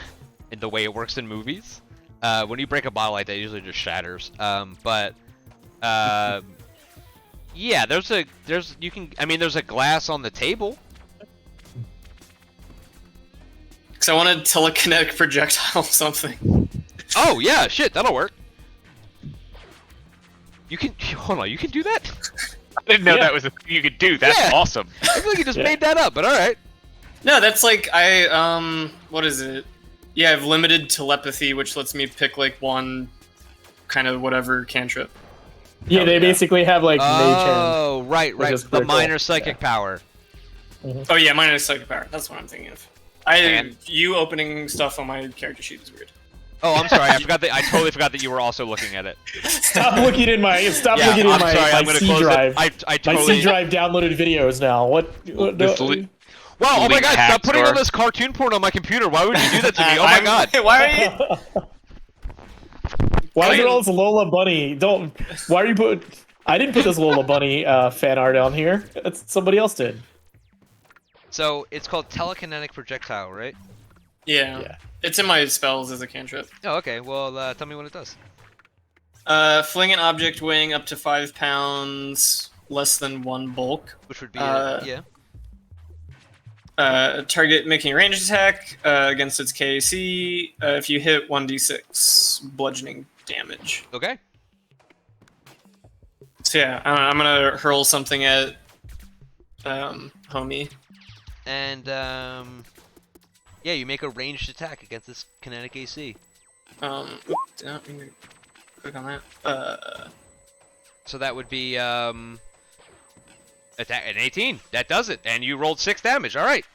Speaker 2: in the way it works in movies. When you break a bottle like that, it usually just shatters. Yeah, there's a glass on the table.
Speaker 6: Because I want to telekinetic projectile something.
Speaker 2: Oh yeah, shit, that'll work. You can hold on. You can do that?
Speaker 5: I didn't know
Speaker 4: Yeah.
Speaker 5: that was a thing you could do. That's
Speaker 2: Yeah.
Speaker 5: awesome.
Speaker 2: I feel like you just
Speaker 4: Yeah.
Speaker 2: made that up, but all right.
Speaker 6: No, that's like what is it? Yeah, I have limited telepathy, which lets me pick like one kind of whatever cantrip.
Speaker 4: Yeah, they
Speaker 5: yeah.
Speaker 4: basically have like mage hand.
Speaker 2: Oh, right.
Speaker 4: which is
Speaker 2: The
Speaker 4: pretty cool.
Speaker 2: minor psychic power.
Speaker 6: Oh yeah, mine is psychic power. That's what I'm thinking of. You opening stuff on my character sheet is weird.
Speaker 2: Oh, I'm sorry. I totally forgot that you were also looking at it.
Speaker 4: Stop looking in my
Speaker 2: I'm
Speaker 4: my,
Speaker 2: sorry. I'm gonna
Speaker 4: C
Speaker 2: close
Speaker 4: drive.
Speaker 2: it. I
Speaker 4: My
Speaker 2: totally.
Speaker 4: C drive downloaded videos now. What?
Speaker 5: This li-
Speaker 2: Wow! Oh my
Speaker 5: Link
Speaker 2: God!
Speaker 5: hack
Speaker 2: Stop putting
Speaker 5: store.
Speaker 2: on this cartoon porn on my computer. Why would you do that to me? Oh my God!
Speaker 6: Why are you?
Speaker 4: Why is there all this Lola Bunny? Don't. Why are you put? I didn't put this Lola Bunny fan art on here. That's somebody else did.
Speaker 2: So it's called telekinetic projectile, right?
Speaker 6: Yeah.
Speaker 4: Yeah.
Speaker 6: It's in my spells as a cantrip.
Speaker 2: Oh, okay. Well, tell me what it does.
Speaker 6: Fling an object weighing up to 5 pounds, less than 1 bulk.
Speaker 2: Which would be yeah.
Speaker 6: Target making a ranged attack against its KAC. If you hit 1d6 bludgeoning damage.
Speaker 2: Okay.
Speaker 6: So yeah, I'm gonna hurl something at homie.
Speaker 2: And yeah, you make a ranged attack against this kinetic AC.
Speaker 6: Oops, don't mean to click on that.
Speaker 2: So that would be attack an 18. That does it, and you rolled 6 damage. All right.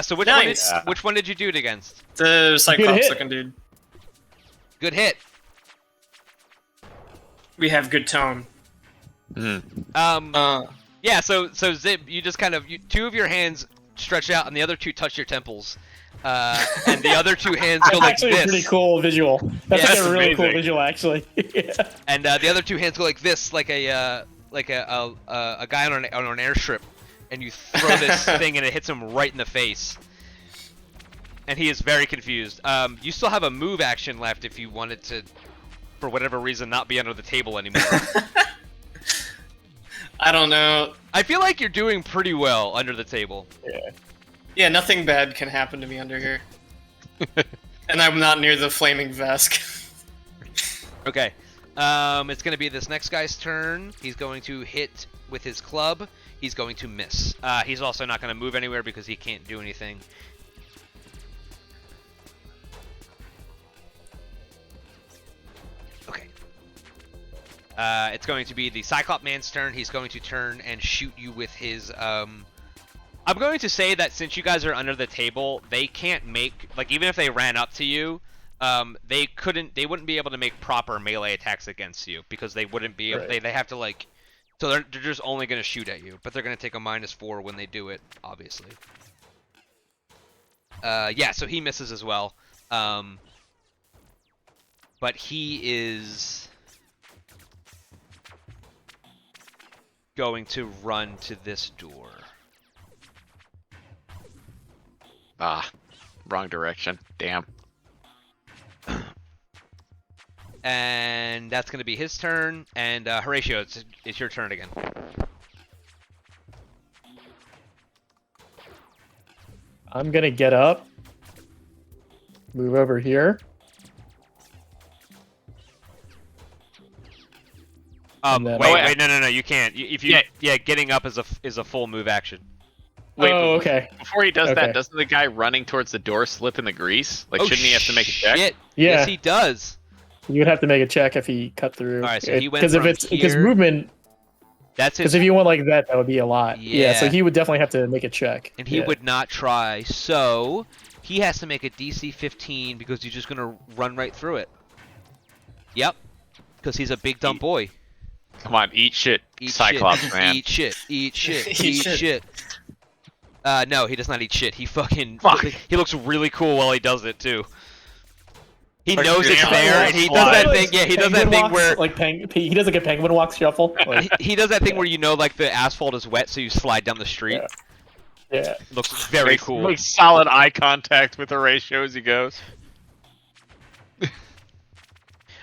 Speaker 2: So
Speaker 6: Nice.
Speaker 2: which one did you do it against?
Speaker 6: The Cyclops
Speaker 4: hit.
Speaker 6: looking dude.
Speaker 2: Good hit.
Speaker 6: We have good tone.
Speaker 2: Yeah. So Zib, you just kind of 2 of your hands stretch out, and the other 2 touch your temples, and the other 2 hands go
Speaker 4: That's
Speaker 2: like
Speaker 4: actually
Speaker 2: this.
Speaker 4: a pretty cool visual. That's
Speaker 2: Yeah,
Speaker 4: like
Speaker 2: that's
Speaker 4: a really cool
Speaker 5: amazing.
Speaker 4: visual, actually. Yeah.
Speaker 2: And the other 2 hands go like this, like a guy on an airstrip, and you throw this thing and it hits him right in the face. And he is very confused. You still have a move action left if you wanted to, for whatever reason, not be under the table anymore.
Speaker 6: I don't know.
Speaker 2: I feel like you're doing pretty well under the table.
Speaker 6: Yeah, nothing bad can happen to me under here. And I'm not near the flaming Vesk.
Speaker 2: Okay. It's going to be this next guy's turn. He's going to hit with his club. He's going to miss. He's also not going to move anywhere because he can't do anything. It's going to be the Cyclop Man's turn. He's going to turn and shoot you with his. I'm going to say that since you guys are under the table, they can't make even if they ran up to you, they wouldn't be able to make proper melee attacks against you because they wouldn't be able.
Speaker 4: Right.
Speaker 2: They have to so they're just only going to shoot at you, but they're going to take a -4 when they do it, obviously. Yeah, so he misses as well. But he is going to run to this door.
Speaker 5: Ah, wrong direction. Damn.
Speaker 2: And that's going to be his turn. And Horatio, it's your turn again.
Speaker 4: I'm gonna get up, move over here. And then-
Speaker 2: Wait, no, you can't. If you, getting up is a full move action.
Speaker 5: Wait,
Speaker 4: oh, okay.
Speaker 5: Before he does
Speaker 4: Okay.
Speaker 5: that, doesn't the guy running towards the door slip in the grease? Like, shouldn't he have to make a check?
Speaker 2: Shit.
Speaker 4: Yeah.
Speaker 2: Yes, he does.
Speaker 4: You would have to make a check if he cut through.
Speaker 2: All right, so he went
Speaker 4: because if
Speaker 2: from
Speaker 4: it's because
Speaker 2: here-
Speaker 4: movement.
Speaker 2: That's his.
Speaker 4: Because if you went like that, that would be a lot.
Speaker 2: Yeah.
Speaker 4: So he would definitely have to make a check.
Speaker 2: And he
Speaker 4: Yeah.
Speaker 2: would not try, so he has to make a DC 15 because he's just gonna run right through it. Yep, because he's a big dumb boy.
Speaker 5: Come on, eat shit,
Speaker 2: Eat
Speaker 5: Cyclops
Speaker 2: shit.
Speaker 5: man.
Speaker 2: Eat shit. Eat shit.
Speaker 6: Eat
Speaker 2: Eat
Speaker 6: shit.
Speaker 2: shit. No, he does not eat shit. He fucking.
Speaker 5: Fuck.
Speaker 2: He looks really cool while he does it too. He
Speaker 5: Like,
Speaker 2: knows it's
Speaker 5: damn,
Speaker 2: there, and he does
Speaker 5: slide.
Speaker 2: that thing. Yeah, he does that
Speaker 4: Penguin
Speaker 2: thing
Speaker 4: walks,
Speaker 2: where
Speaker 4: like he does like a penguin walk shuffle. Like,
Speaker 2: he does that thing where the asphalt is wet, so you slide down the street.
Speaker 4: yeah.
Speaker 2: Looks very cool.
Speaker 5: Makes solid eye contact with Horatio as he goes.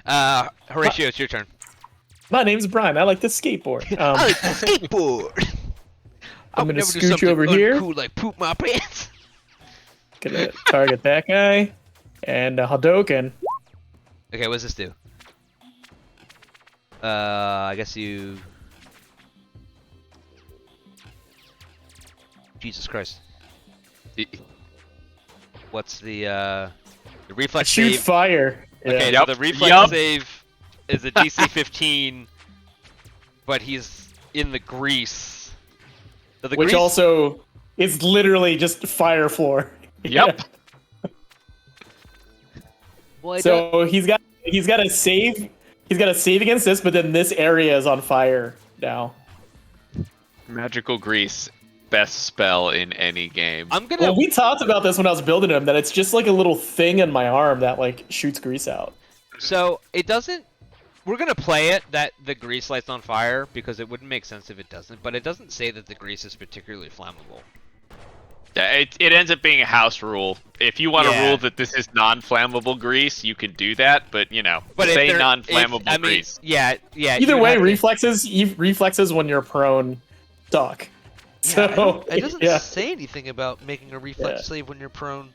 Speaker 2: Horatio, it's your turn.
Speaker 4: My name's Brian. I like to skateboard.
Speaker 2: Skateboard.
Speaker 4: I'm gonna scooch over here.
Speaker 2: Cool, like poop my pants.
Speaker 4: Gonna target that guy and Hadouken.
Speaker 2: Okay, what does this do? I guess you. Jesus Christ. What's the reflex
Speaker 4: Shoot
Speaker 2: save?
Speaker 4: fire. Yeah.
Speaker 2: Okay,
Speaker 5: Yup,
Speaker 2: so the reflex
Speaker 5: yup.
Speaker 2: save is a DC 15, but he's in the grease. So the
Speaker 4: Which
Speaker 2: grease,
Speaker 4: also is literally just fire floor.
Speaker 5: Yep.
Speaker 2: well, I don't-
Speaker 4: So he's got a save. He's got a save against this, but then this area is on fire now.
Speaker 5: Magical grease, best spell in any game.
Speaker 2: I'm gonna.
Speaker 4: Well, we talked about this when I was building him. That it's just like a little thing in my arm that like shoots grease out.
Speaker 2: So it doesn't. We're gonna play it that the grease lights on fire because it wouldn't make sense if it doesn't. But it doesn't say that the grease is particularly flammable.
Speaker 5: Yeah, it ends up being a house rule. If you want to
Speaker 2: Yeah.
Speaker 5: rule that this is non-flammable grease, you can do that. But
Speaker 2: But if
Speaker 5: say
Speaker 2: they're-
Speaker 5: non-flammable
Speaker 2: I mean,
Speaker 5: grease.
Speaker 2: yeah.
Speaker 4: Either
Speaker 2: you
Speaker 4: way,
Speaker 2: have to-
Speaker 4: reflexes when you're prone suck.
Speaker 7: Yeah,
Speaker 4: So
Speaker 7: it doesn't
Speaker 4: yeah.
Speaker 7: say anything about making a reflex
Speaker 4: Yeah.
Speaker 7: save when you're prone.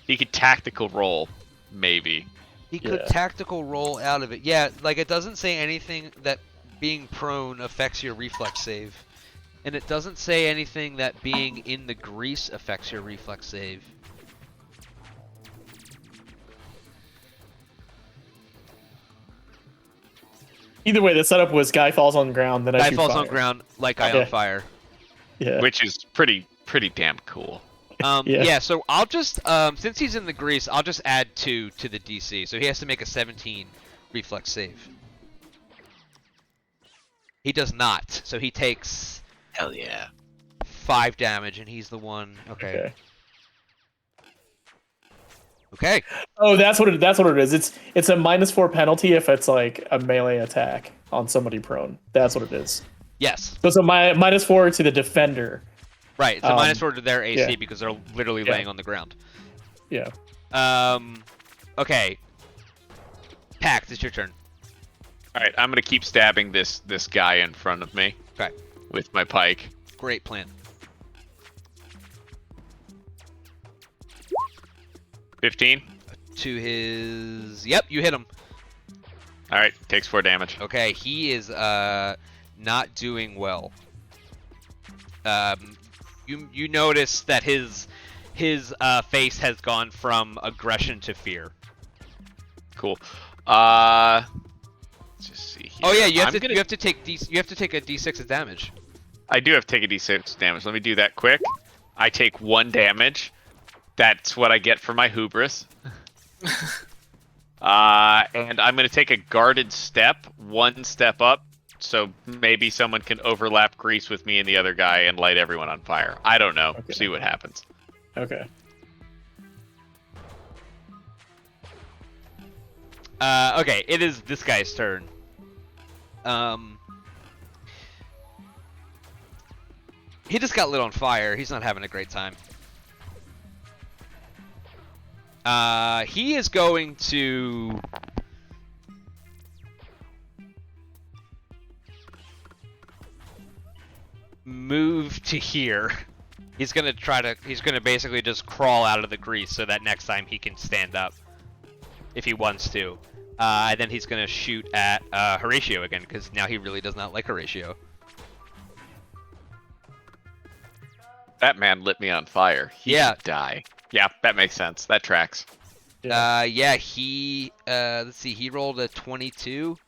Speaker 5: He could tactical roll, maybe.
Speaker 7: He could
Speaker 4: Yeah.
Speaker 7: tactical roll out of it. Yeah, like it doesn't say anything that being prone affects your reflex save. And it doesn't say anything that being in the grease affects your reflex save.
Speaker 4: Either way, the setup was guy falls on ground, then I
Speaker 2: Guy
Speaker 4: shoot
Speaker 2: falls
Speaker 4: fire.
Speaker 2: on ground like guy
Speaker 4: Yeah.
Speaker 2: on fire.
Speaker 4: Yeah.
Speaker 5: Which is pretty damn cool.
Speaker 4: Yeah.
Speaker 2: Yeah, so I'll just since he's in the grease, I'll just add 2 to the DC. So he has to make a 17 reflex save. He does not. So he takes
Speaker 3: Hell yeah.
Speaker 2: 5 damage and he's the one. Okay.
Speaker 4: Okay.
Speaker 2: Okay.
Speaker 4: Oh, that's what it is. It's a -4 penalty if it's like a melee attack on somebody prone. That's what it is.
Speaker 2: Yes.
Speaker 4: So it's a -4 to the defender.
Speaker 2: Right. It's a
Speaker 4: Um,
Speaker 2: -4 to their AC
Speaker 4: yeah.
Speaker 2: because they're literally
Speaker 4: Yeah.
Speaker 2: laying on the ground.
Speaker 4: Yeah.
Speaker 2: Okay. Pax, it's your turn.
Speaker 5: All right, I'm gonna keep stabbing this guy in front of me.
Speaker 2: Okay.
Speaker 5: With my pike.
Speaker 2: Great plan.
Speaker 5: 15.
Speaker 2: To his. Yep, you hit him.
Speaker 5: All right, takes 4 damage.
Speaker 2: Okay, he is not doing well. You notice that his face has gone from aggression to fear.
Speaker 5: Cool. Let's just see here.
Speaker 2: Oh yeah, you have
Speaker 5: I'm
Speaker 2: to take a d6 of damage.
Speaker 5: I do have to take a d6 damage. Let me do that quick. I take 1 damage. That's what I get for my hubris. And I'm going to take a guarded step, 1 step up, so maybe someone can overlap grease with me and the other guy and light everyone on fire. I don't know.
Speaker 4: Okay.
Speaker 5: See what happens.
Speaker 4: Okay.
Speaker 2: Okay, it is this guy's turn. He just got lit on fire. He's not having a great time. He is going to move to here. He's gonna basically just crawl out of the grease so that next time he can stand up if he wants to. And then he's gonna shoot at Horatio again because now he really does not like Horatio.
Speaker 5: That man lit me on fire. He
Speaker 2: Yeah.
Speaker 5: should die. Yeah, that makes sense. That tracks.
Speaker 2: Yeah, he let's see, he rolled a 22.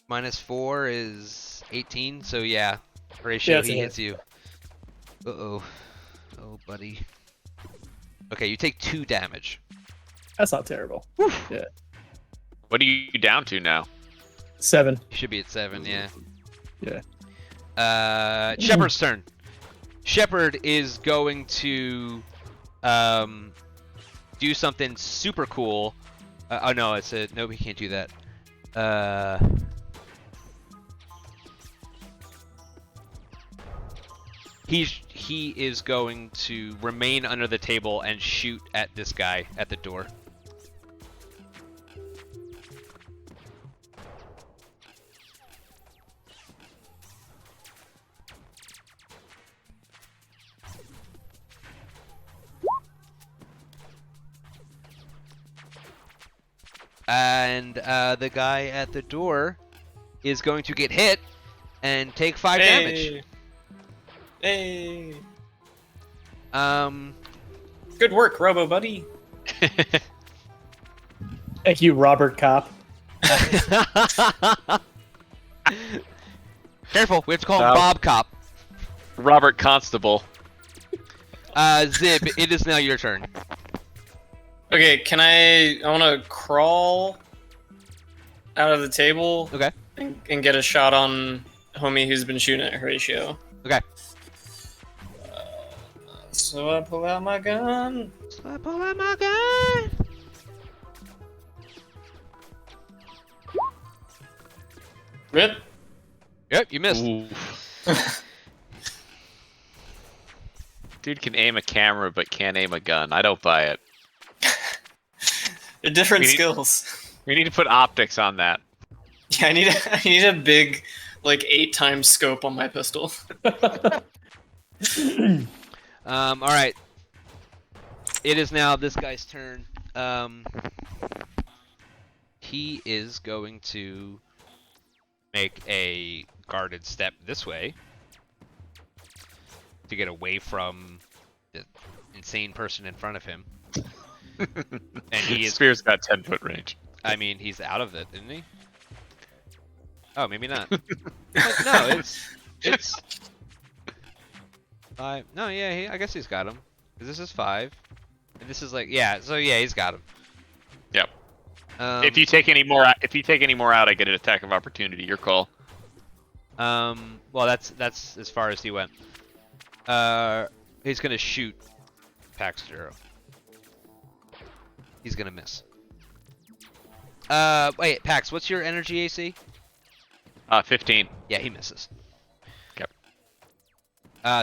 Speaker 2: Minus 4 is 18, so yeah. Horatio,
Speaker 4: Yeah,
Speaker 2: he
Speaker 4: it's a
Speaker 2: hits you. Uh-oh. Oh, buddy. Okay, you take 2 damage.
Speaker 4: That's not terrible. Yeah.
Speaker 5: What are you down to now?
Speaker 4: 7.
Speaker 2: You should be at 7, yeah.
Speaker 4: Yeah.
Speaker 2: Shepard's turn. Shepard is going to do something super cool. Oh no, no, he can't do that. He is going to remain under the table and shoot at this guy at the door. And the guy at the door is going to get hit and take 5 damage.
Speaker 6: Hey.
Speaker 2: Um,
Speaker 6: Good work, Robo Buddy.
Speaker 4: Thank you, Robert Kopp.
Speaker 2: Careful, we have to call him Bob Cop.
Speaker 5: Robert Constable.
Speaker 2: Zib, it is now your turn.
Speaker 6: Okay, I want to crawl out of the table.
Speaker 2: Okay.
Speaker 6: And get a shot on homie who's been shooting at Horatio.
Speaker 2: Okay.
Speaker 6: So I pull out my gun. Rip.
Speaker 2: Yep, you missed.
Speaker 5: Dude can aim a camera but can't aim a gun. I don't buy it.
Speaker 6: They're different
Speaker 5: We need-
Speaker 6: skills.
Speaker 5: We need to put optics on that.
Speaker 6: Yeah, I need a big, like 8 times scope on my pistol.
Speaker 2: All right. It is now this guy's turn. He is going to make a guarded step this way to get away from the insane person in front of him. And he is.
Speaker 5: Spear's got 10-foot range.
Speaker 2: I mean, he's out of it, isn't he? Oh, maybe not. No, it's 5. No, yeah, I guess he's got him. 'Cause this is 5, and this is like, yeah. So yeah, he's got him.
Speaker 5: Yep. If you take any more, out, I get an attack of opportunity. Your call.
Speaker 2: Well, that's as far as he went. He's gonna shoot Paxter. He's gonna miss. Wait, Pax, what's your energy AC?
Speaker 5: 15.
Speaker 2: Yeah, he misses.
Speaker 5: Okay.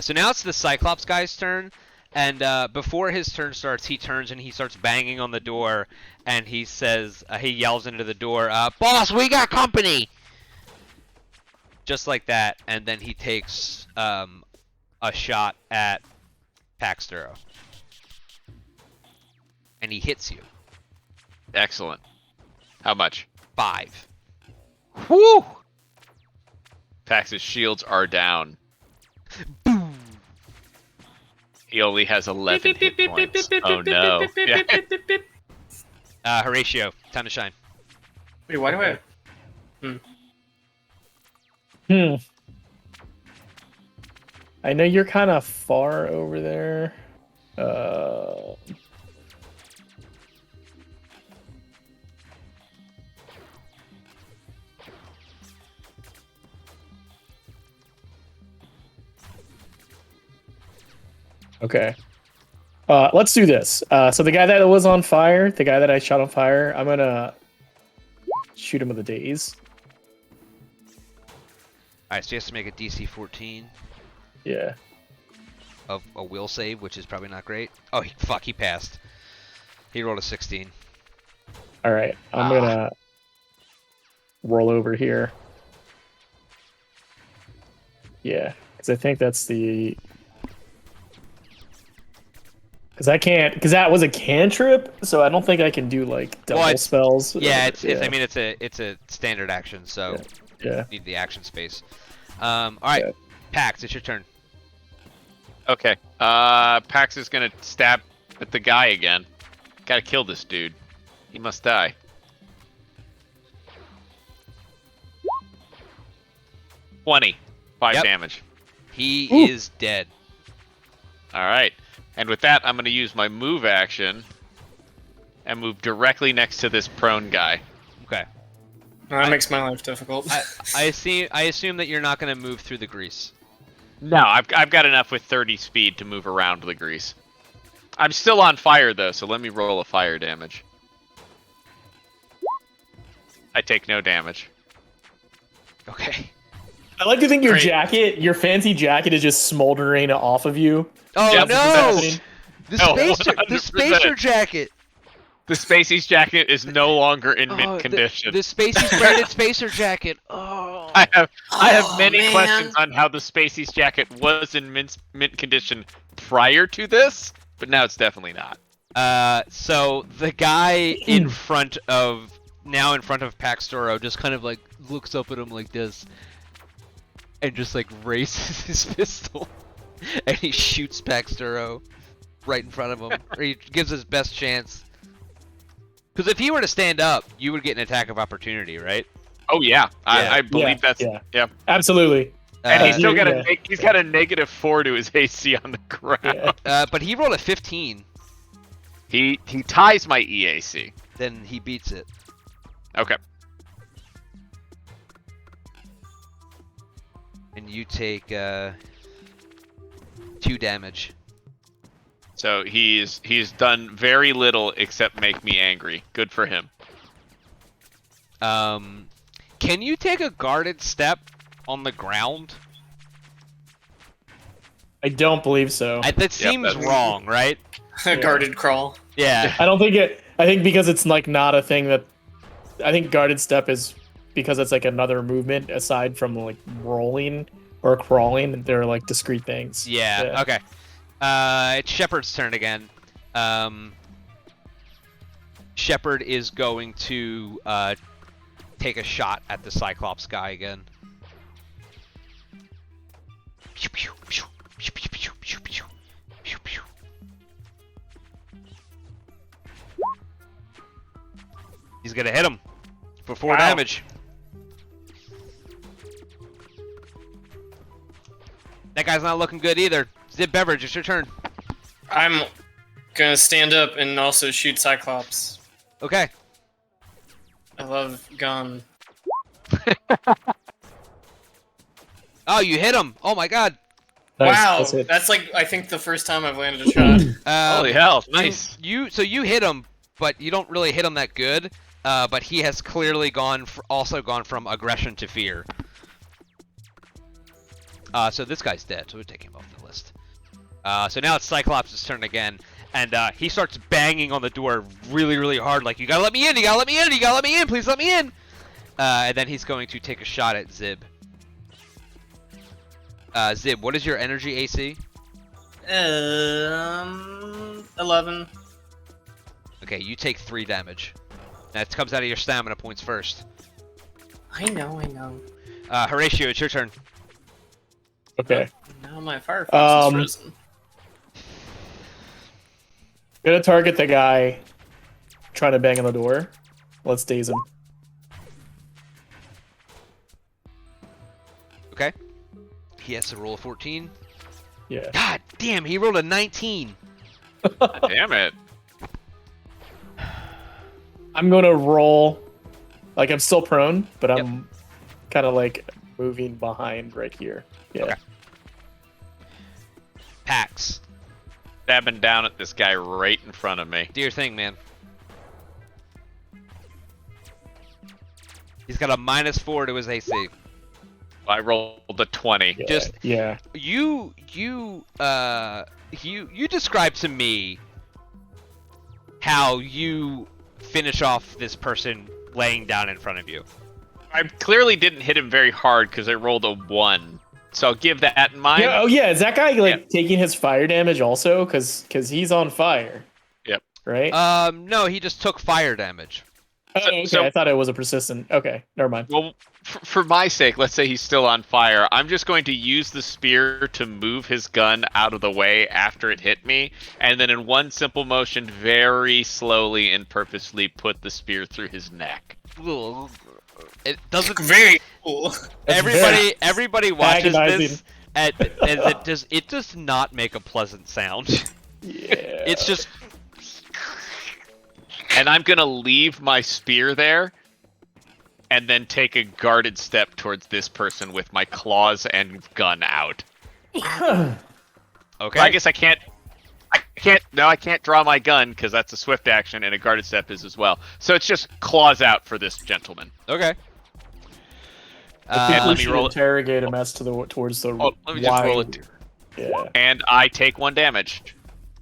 Speaker 2: So now it's the Cyclops guy's turn, and before his turn starts, he turns and he starts banging on the door, and he says, he yells into the door, "Boss, we got company!" Just like that, and then he takes a shot at Paxter. And he hits you.
Speaker 5: Excellent. How much?
Speaker 2: 5.
Speaker 5: Woo! Pax's shields are down.
Speaker 2: Boom!
Speaker 5: He only has 11 hit points. Oh no. Yeah.
Speaker 2: Horatio, time to shine.
Speaker 6: Wait, why do I?
Speaker 4: I know you're kind of far over there. Okay. Let's do this. So the guy that was on fire, the guy that I shot on fire, I'm gonna shoot him with a daze.
Speaker 7: Alright, so he has to make a DC 14
Speaker 4: Yeah.
Speaker 7: of a will save, which is probably not great. Oh, he passed. He rolled a 16.
Speaker 4: All right. I'm gonna roll over here. Yeah, because I think that's the. Because I can't. Because that was a cantrip, so I don't think I can do like double spells.
Speaker 7: Yeah, it's I mean it's a standard action, so
Speaker 4: yeah.
Speaker 7: you need the action space. All right,
Speaker 4: Yeah.
Speaker 7: Pax, it's your turn.
Speaker 5: Okay. Pax is gonna stab at the guy again. Gotta kill this dude. He must die. $20. 5
Speaker 7: Yep.
Speaker 5: damage.
Speaker 7: He is dead.
Speaker 5: Alright. And with that, I'm gonna use my move action and move directly next to this prone guy.
Speaker 7: Okay.
Speaker 6: That makes my life difficult.
Speaker 7: I assume that you're not going to move through the grease.
Speaker 5: No, I've got enough with 30 speed to move around the grease. I'm still on fire though, so let me roll a fire damage. I take no damage.
Speaker 7: Okay.
Speaker 4: I like to think your
Speaker 6: Great.
Speaker 4: jacket, your fancy jacket, is just smoldering off of you.
Speaker 7: Oh
Speaker 5: Yep,
Speaker 7: no!
Speaker 4: happening.
Speaker 7: The
Speaker 5: No,
Speaker 7: spacer,
Speaker 5: 100%.
Speaker 7: the spacer jacket.
Speaker 5: The Spacey's jacket is no longer in
Speaker 7: Oh,
Speaker 5: mint condition.
Speaker 7: The Spacey's branded spacer jacket. Oh.
Speaker 5: I have many
Speaker 6: man.
Speaker 5: questions on how the Spacey's jacket was in mint condition prior to this, but now it's definitely not.
Speaker 7: So the guy in front of Paxtoro just kind of like looks up at him like this, and just like raises his pistol, and he shoots Paxtoro right in front of him, or he gives his best chance. Because if he were to stand up, you would get an attack of opportunity, right?
Speaker 5: Oh yeah,
Speaker 7: Yeah.
Speaker 5: I believe that's
Speaker 4: yeah. Absolutely.
Speaker 5: And he's still got
Speaker 4: yeah.
Speaker 5: he's got a -4 to his AC on the ground.
Speaker 4: Yeah.
Speaker 7: But he rolled a 15,
Speaker 5: He ties my EAC.
Speaker 7: then he beats it.
Speaker 5: Okay.
Speaker 7: And you take 2 damage.
Speaker 5: So he's done very little except make me angry. Good for him.
Speaker 7: Can you take a guarded step on the ground?
Speaker 4: I don't believe so.
Speaker 7: That seems
Speaker 5: that's-
Speaker 7: wrong, right?
Speaker 6: A guarded crawl.
Speaker 7: Yeah.
Speaker 4: I don't think it. I think because it's like not a thing that. I think guarded step is because it's like another movement aside from like rolling or crawling. They're like discrete things.
Speaker 7: Yeah. Okay. It's Shepard's turn again. Shepard is going to take a shot at the Cyclops guy again. He's gonna hit him for 4 damage. That guy's not looking good either. Zip Beverage, it's your turn.
Speaker 6: I'm gonna stand up and also shoot Cyclops.
Speaker 7: Okay.
Speaker 6: I love gun.
Speaker 7: Oh, you hit him! Oh my god!
Speaker 4: Nice,
Speaker 6: Wow,
Speaker 4: that's it.
Speaker 6: that's like I think the first time I've landed a shot.
Speaker 5: Holy hell, nice.
Speaker 7: So you hit him, but you don't really hit him that good. But he has clearly also gone from aggression to fear. So this guy's dead, so we'll take him off the list. So now it's Cyclops' turn again, and he starts banging on the door really, really hard, like, you gotta let me in, you gotta let me in, you gotta let me in, please let me in! And then he's going to take a shot at Zib. Zib, what is your energy AC?
Speaker 6: 11.
Speaker 7: Okay, you take 3 damage. That comes out of your stamina points first.
Speaker 6: I know.
Speaker 7: Horatio, it's your turn.
Speaker 4: Okay.
Speaker 6: Now my fire force is risen.
Speaker 4: Gonna target the guy trying to bang on the door. Let's daze him.
Speaker 2: He has to roll a 14.
Speaker 4: Yeah.
Speaker 2: God damn, he rolled a 19.
Speaker 5: Damn it.
Speaker 4: I'm gonna roll. Like I'm still prone, but I'm kind of like moving behind right here. Yeah.
Speaker 2: Okay. Pax,
Speaker 5: Stabbing down at this guy right in front of me.
Speaker 2: do your thing, man. He's got a -4 to his AC.
Speaker 5: I rolled a 20.
Speaker 4: Yeah.
Speaker 2: Just-
Speaker 4: yeah.
Speaker 2: You describe to me how you finish off this person laying down in front of you.
Speaker 5: I clearly didn't hit him very hard because I rolled a 1. So I'll give that in mind.
Speaker 4: Yeah. Oh yeah. Is that guy like taking his fire damage also? Because he's on fire.
Speaker 5: Yep.
Speaker 4: Right.
Speaker 2: No, he just took fire damage.
Speaker 4: Oh, okay.
Speaker 5: so-
Speaker 4: I thought it was a persistent. Okay. Never mind.
Speaker 5: Well, for my sake, let's say he's still on fire. I'm just going to use the spear to move his gun out of the way after it hit me, and then in one simple motion, very slowly and purposely put the spear through his neck.
Speaker 2: It doesn't.
Speaker 6: Very cool.
Speaker 2: Everybody watches
Speaker 4: agonizing.
Speaker 2: this, and it does not make a pleasant sound.
Speaker 4: Yeah.
Speaker 2: It's just
Speaker 5: And I'm going to leave my spear there, and then take a guarded step towards this person with my claws and gun out.
Speaker 2: okay.
Speaker 5: I guess I can't draw my gun because that's a swift action, and a guarded step is as well. So it's just claws out for this gentleman.
Speaker 2: Okay.
Speaker 4: I think we
Speaker 5: let me
Speaker 4: should
Speaker 5: roll it.
Speaker 4: interrogate him as to towards the
Speaker 5: Oh, let me just roll it.
Speaker 4: Yeah.
Speaker 5: And I take 1 damage.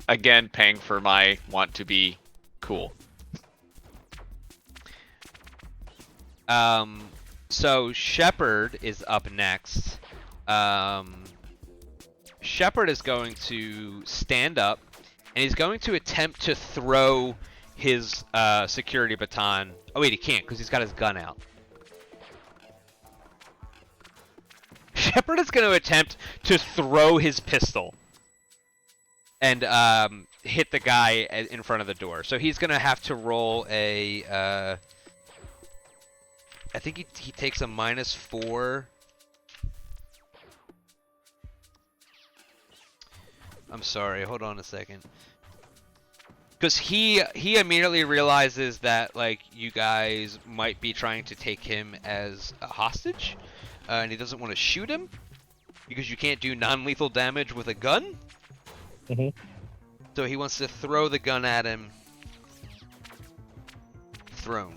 Speaker 5: Again, paying for my want to be cool.
Speaker 2: So Shepard is up next. Shepard is going to stand up, and he's going to attempt to throw his security baton. Oh wait, he can't because he's got his gun out. Shepard is going to attempt to throw his pistol and hit the guy in front of the door. So he's going to have to roll a... I think he takes a -4. I'm sorry, hold on a second. Because he immediately realizes that like you guys might be trying to take him as a hostage, and he doesn't want to shoot him because you can't do non-lethal damage with a gun.
Speaker 4: Mhm.
Speaker 2: So he wants to throw the gun at him. Thrown.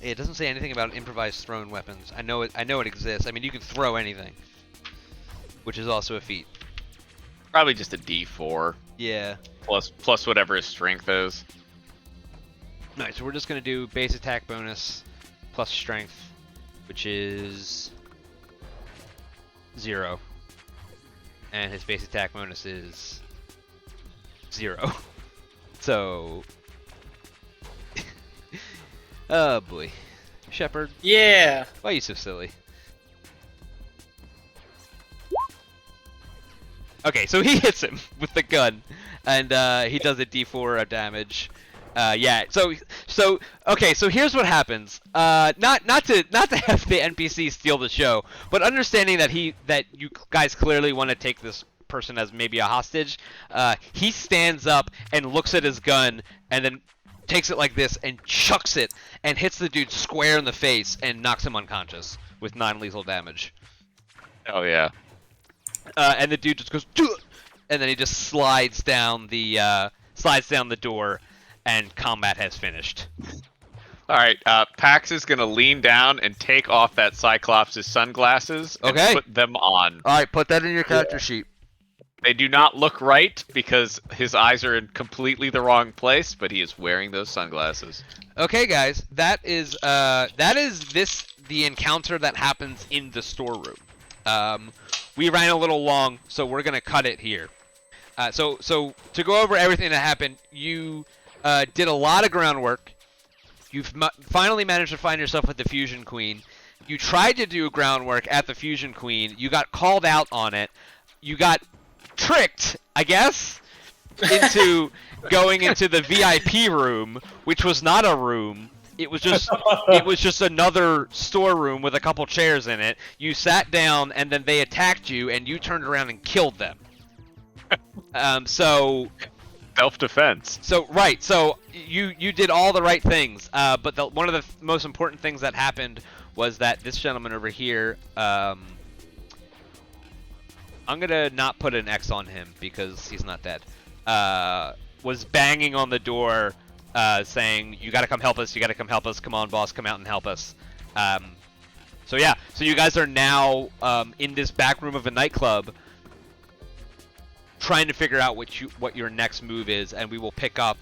Speaker 2: It doesn't say anything about improvised thrown weapons. I know it exists. I mean, you can throw anything, which is also a feat.
Speaker 5: Probably just a D4
Speaker 2: Yeah.
Speaker 5: plus whatever his strength is.
Speaker 2: Alright, so we're just gonna do base attack bonus plus strength, which is 0, and his base attack bonus is 0. So, oh boy, Shepard,
Speaker 6: Yeah.
Speaker 2: why are you so silly? Okay, so he hits him with the gun, and he does a D4 of damage. Yeah. So okay. So here's what happens. Not to have the NPC steal the show, but understanding that you guys clearly want to take this person as maybe a hostage, he stands up and looks at his gun and then takes it like this and chucks it and hits the dude square in the face and knocks him unconscious with non-lethal damage.
Speaker 5: Oh yeah.
Speaker 2: And the dude just goes, "Duh!" And then he just slides down the door, and combat has finished.
Speaker 5: All right. Pax is gonna lean down and take off that Cyclops' sunglasses and
Speaker 2: Okay.
Speaker 5: put them on.
Speaker 2: All right, put that in your character sheet.
Speaker 5: They do not look right because his eyes are in completely the wrong place, but he is wearing those sunglasses.
Speaker 2: Okay, guys, that is the encounter that happens in the storeroom. We ran a little long, so we're gonna cut it here. So to go over everything that happened, you did a lot of groundwork. You've finally managed to find yourself with the Fusion Queen. You tried to do groundwork at the Fusion Queen. You got called out on it. You got tricked, I guess. into going into the VIP room, which was not a room. It was just another storeroom with a couple chairs in it. You sat down, and then they attacked you, and you turned around and killed them. So
Speaker 5: Self-defense.
Speaker 2: So you did all the right things, but one of the most important things that happened was that this gentleman over here, I'm gonna not put an X on him because he's not dead, was banging on the door, saying, "You gotta come help us! You gotta come help us! Come on, boss, come out and help us!" So you guys are now in this back room of a nightclub, trying to figure out what your next move is, and we will pick up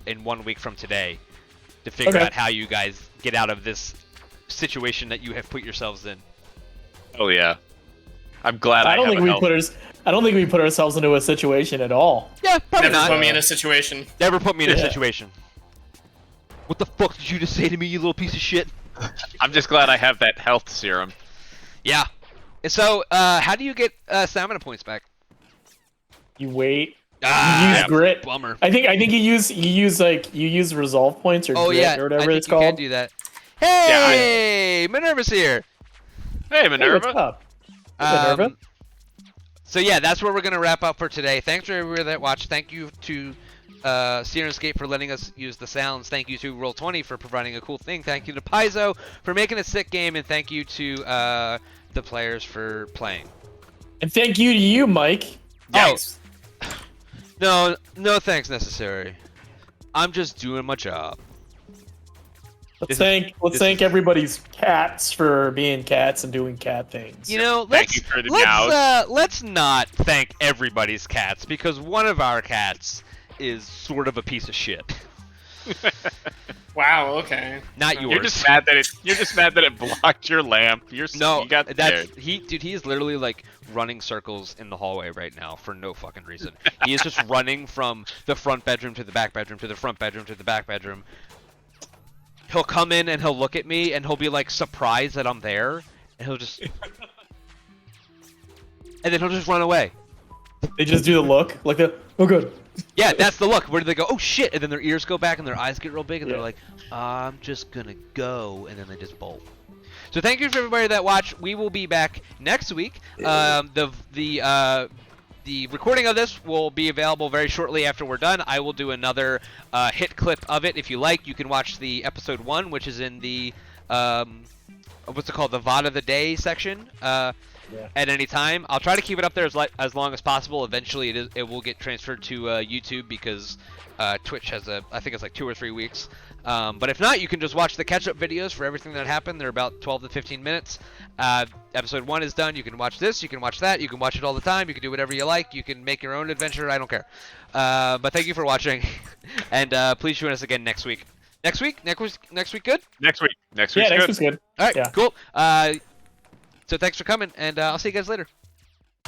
Speaker 2: in 1 week from today to figure out how you guys get out of this situation that you have put yourselves in.
Speaker 5: Oh yeah, I'm glad. I
Speaker 4: don't think we put ourselves into a situation at all.
Speaker 2: Yeah, probably
Speaker 6: Never
Speaker 2: not.
Speaker 6: put me in a situation.
Speaker 2: Never put me in a situation. What the fuck did you just say to me, you little piece of shit?
Speaker 5: I'm just glad I have that health serum.
Speaker 2: Yeah. So, how do you get stamina points back?
Speaker 4: You wait. You
Speaker 2: Ah,
Speaker 4: use grit.
Speaker 2: bummer.
Speaker 4: I think you use resolve points or grit or whatever it's called.
Speaker 2: You can do that. Hey, Minerva's here.
Speaker 5: Hey,
Speaker 4: Hey,
Speaker 5: Minerva.
Speaker 4: what's up? Hey, Minerva.
Speaker 2: So yeah, that's where we're gonna wrap up for today. Thanks for everyone that watched. Thank you to Sirenscape for letting us use the sounds. Thank you to Roll20 for providing a cool thing. Thank you to Paizo for making a sick game, and thank you to the players for playing.
Speaker 4: And thank you to you, Mike.
Speaker 6: Yes.
Speaker 2: No thanks necessary. I'm just doing my job.
Speaker 4: Let's thank everybody's cats for being cats and doing cat things.
Speaker 2: You know,
Speaker 5: Thank you for the meows.
Speaker 2: let's not thank everybody's cats, because one of our cats is sort of a piece of shit.
Speaker 6: Wow. Okay.
Speaker 2: Not yours.
Speaker 5: You're just mad that it blocked your lamp. You got scared.
Speaker 2: He is literally like running circles in the hallway right now for no fucking reason. He is just running from the front bedroom to the back bedroom to the front bedroom to the back bedroom. He'll come in and he'll look at me and he'll be like surprised that I'm there, and he'll just and then he'll just run away.
Speaker 4: They just do the look, like the oh good.
Speaker 2: Yeah, that's the look. Where do they go? Oh shit! And then their ears go back and their eyes get real big, and they're like, "I'm just gonna go," and then they just bolt. So thank you for everybody that watched. We will be back next week. The recording of this will be available very shortly after we're done. I will do another hit clip of it if you like. You can watch the episode 1, which is in the what's it called, the VOD of the day section. At any time. I'll try to keep it up there as long as possible. Eventually it will get transferred to YouTube, because Twitch has I think it's like 2 or 3 weeks. But if not, you can just watch the catch-up videos for everything that happened. They're about 12 to 15 minutes. Episode 1 is done. You can watch this, you can watch that, you can watch it all the time, you can do whatever you like, you can make your own adventure, I don't care. But thank you for watching, and please join us again next week. Next week good?
Speaker 5: Next week's
Speaker 4: Next
Speaker 5: good.
Speaker 4: week's good.
Speaker 2: Alright, cool. So thanks for coming, and I'll see you guys later.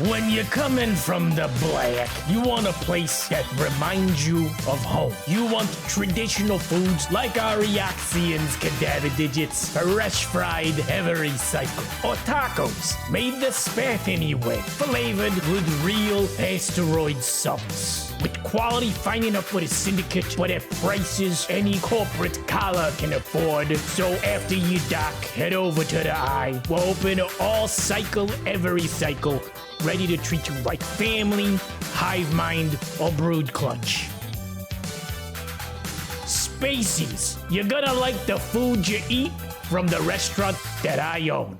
Speaker 8: When you're coming from the black, you want a place that reminds you of home. You want traditional foods like our Eoxians cadaver digits, fresh fried every cycle, or tacos made the Spaffini way, flavored with real asteroid sauce. With quality fine enough for the syndicate, but at prices any corporate collar can afford. So after you dock, head over to the Eye. We're open all cycle, every cycle, ready to treat you like family, hive mind, or brood clutch. Spacies, you're gonna like the food you eat from the restaurant that I own.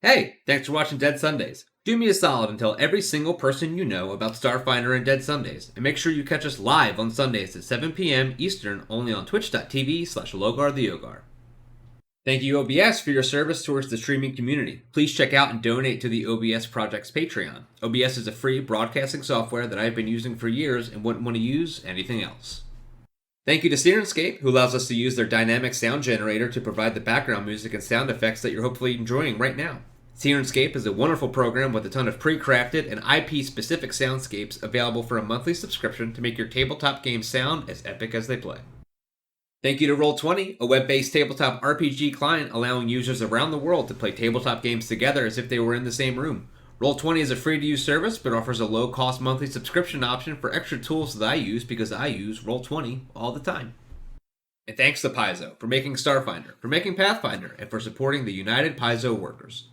Speaker 9: Hey, thanks for watching Dead Sundays. Do me a solid and tell every single person you know about Starfinder and Dead Sundays, and make sure you catch us live on Sundays at 7 p.m. Eastern only on twitch.tv/LogarTheOgar. Thank you, OBS, for your service towards the streaming community. Please check out and donate to the OBS Project's Patreon. OBS is a free broadcasting software that I've been using for years and wouldn't want to use anything else. Thank you to Sirenscape, who allows us to use their dynamic sound generator to provide the background music and sound effects that you're hopefully enjoying right now. Sirenscape is a wonderful program with a ton of pre-crafted and IP-specific soundscapes available for a monthly subscription to make your tabletop games sound as epic as they play. Thank you to Roll20, a web-based tabletop RPG client allowing users around the world to play tabletop games together as if they were in the same room. Roll20 is a free-to-use service, but offers a low-cost monthly subscription option for extra tools that I use because I use Roll20 all the time. And thanks to Paizo for making Starfinder, for making Pathfinder, and for supporting the United Paizo workers.